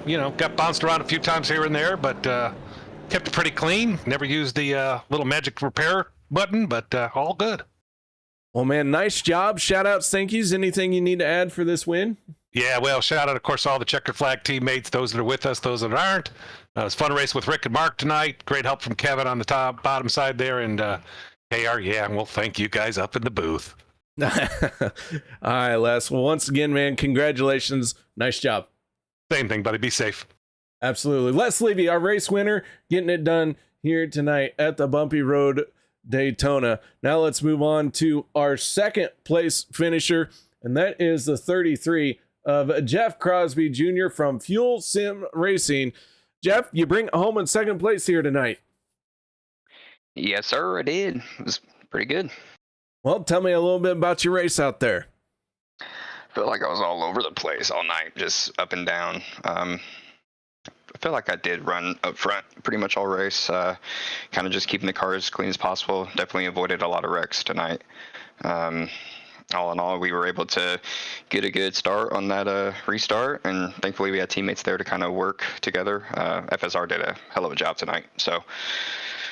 You know, got bounced around a few times here and there, but kept it pretty clean. Never used the little magic repair button, but all good. Well, man, nice job. Shout out, thank yous. Anything you need to add for this win? Yeah, well, shout out, of course, all the checkered flag teammates, those that are with us, those that aren't. It was a fun race with Rick and Mark tonight. Great help from Kevin on the bottom side there, and KR, yeah, well, thank you guys up in the booth. All right, Les. Well, once again, man, congratulations. Nice job. Same thing, buddy. Be safe. Absolutely. Les Levy, our race winner, getting it done here tonight at the Bumpy Road Daytona. Now let's move on to our second place finisher, and that is the 33 of Jeff Crosby Jr. from Fuel Sim Racing. Jeff, you bring it home in second place here tonight. Yes, sir, I did. It was pretty good. Well, tell me a little bit about your race out there. I felt like I was all over the place all night, just up and down. I feel like I did run up front pretty much all race, kind of just keeping the car as clean as possible. Definitely avoided a lot of wrecks tonight. All in all, we were able to get a good start on that restart, and thankfully we had teammates there to kind of work together. FSR did a hell of a job tonight, so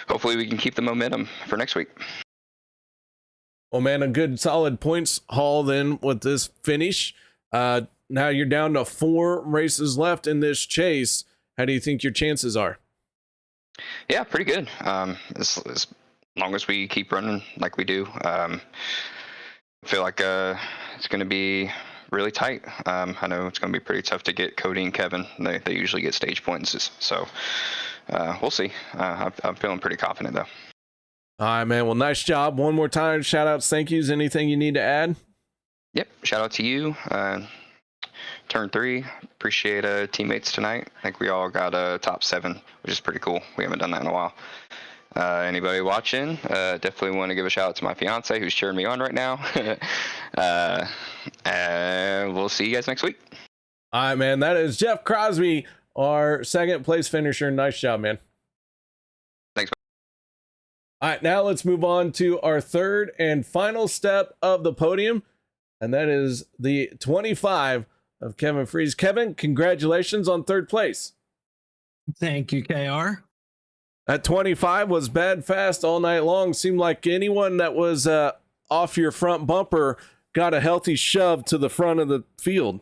hopefully we can keep the momentum for next week. Well, man, a good solid points haul then with this finish. Now you're down to 4 races left in this chase. How do you think your chances are? Yeah, pretty good. As long as we keep running like we do, I feel like it's going to be really tight. I know it's going to be pretty tough to get Kody and Kevin. They usually get stage points, so we'll see. I'm feeling pretty confident, though. All right, man. Well, nice job. One more time, shout outs, thank yous. Anything you need to add? Yep. Shout out to you. Turn 3. Appreciate teammates tonight. I think we all got a top 7, which is pretty cool. We haven't done that in a while. Anybody watching, definitely want to give a shout out to my fiance who's cheering me on right now. And we'll see you guys next week. All right, man. That is Jeff Crosby, our second place finisher. Nice job, man. Thanks. All right, now let's move on to our third and final step of the podium, and that is the 25 of Kevin Freis. Kevin, congratulations on third place. Thank you, KR. That 25 was bad fast all night long. Seemed like anyone that was off your front bumper got a healthy shove to the front of the field.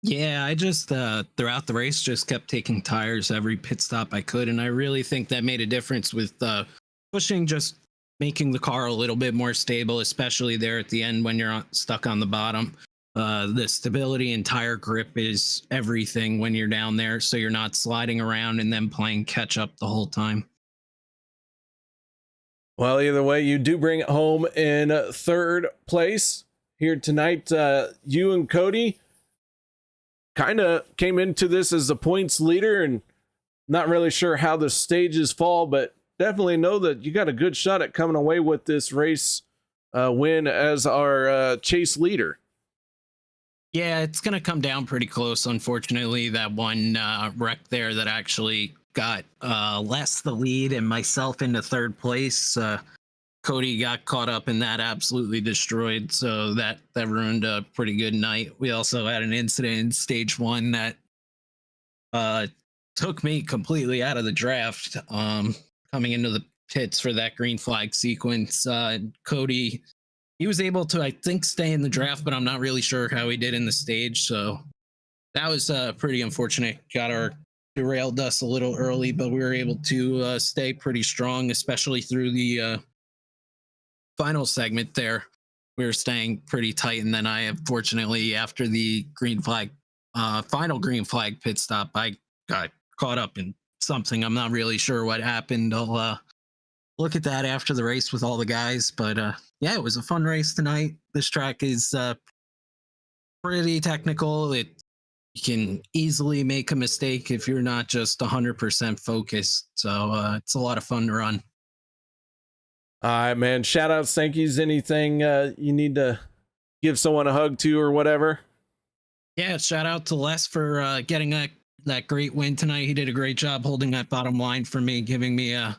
Yeah, I just throughout the race just kept taking tires every pit stop I could, and I really think that made a difference with pushing, just making the car a little bit more stable, especially there at the end when you're stuck on the bottom. The stability and tire grip is everything when you're down there, so you're not sliding around and then playing catch up the whole time. Well, either way, you do bring it home in third place. here tonight. You and Kody kind of came into this as the points leader, and not really sure how the stages fall, but definitely know that you got a good shot at coming away with this race win as our chase leader. Yeah, it's going to come down pretty close. Unfortunately, that one wreck there that actually got Les the lead and myself into third place. Kody got caught up in that, absolutely destroyed. So that ruined a pretty good night. We also had an incident in stage one that took me completely out of the draft coming into the pits for that green flag sequence. Kody, he was able to, I think, stay in the draft, but I'm not really sure how he did in the stage. So that was pretty unfortunate. Derailed us a little early, but we were able to stay pretty strong, especially through the final segment there. We were staying pretty tight, and then I, unfortunately, after the green flag, final green flag pit stop, I got caught up in something. I'm not really sure what happened. I'll look at that after the race with all the guys, but yeah, it was a fun race tonight. This track is pretty technical. You can easily make a mistake if you're not just 100% focused. So it's a lot of fun to run. All right, man. Shout outs, thank yous. Anything you need to give someone a hug to or whatever? Yeah, shout out to Les for getting that great win tonight. He did a great job holding that bottom line for me, giving me a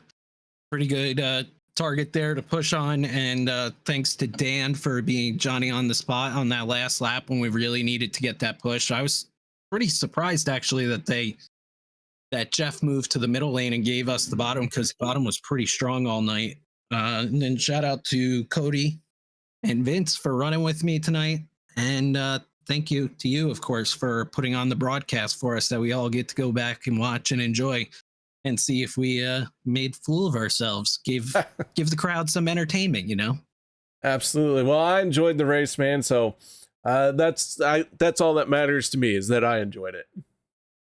pretty good target there to push on. And thanks to Dan for being Johnny on the spot on that last lap when we really needed to get that push. I was pretty surprised actually that Jeff moved to the middle lane and gave us the bottom, because the bottom was pretty strong all night. And then shout out to Kody and Vince for running with me tonight. And thank you to you, of course, for putting on the broadcast for us that we all get to go back and watch and enjoy and see if we made fool of ourselves, give the crowd some entertainment, you know? Absolutely. Well, I enjoyed the race, man. So that's all that matters to me, is that I enjoyed it.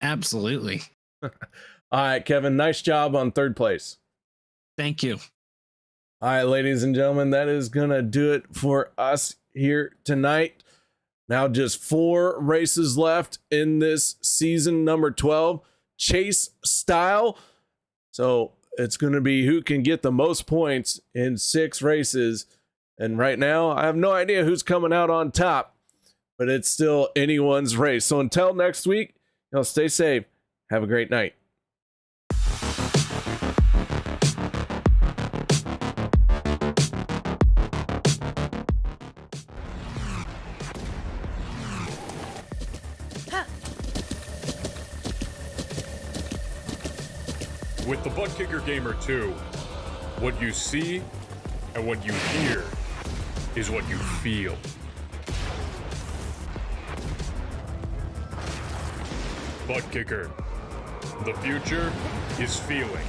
Absolutely. All right, Kevin, nice job on third place. Thank you. All right, ladies and gentlemen, that is going to do it for us here tonight. Now just 4 races left in this season, number 12, chase style. So it's going to be who can get the most points in 6 races. And right now, I have no idea who's coming out on top, but it's still anyone's race. So until next week, stay safe. Have a great night. With the Butt Kicker Gamer 2, what you see and what you hear is what you feel. Butt Kicker. The future is feeling.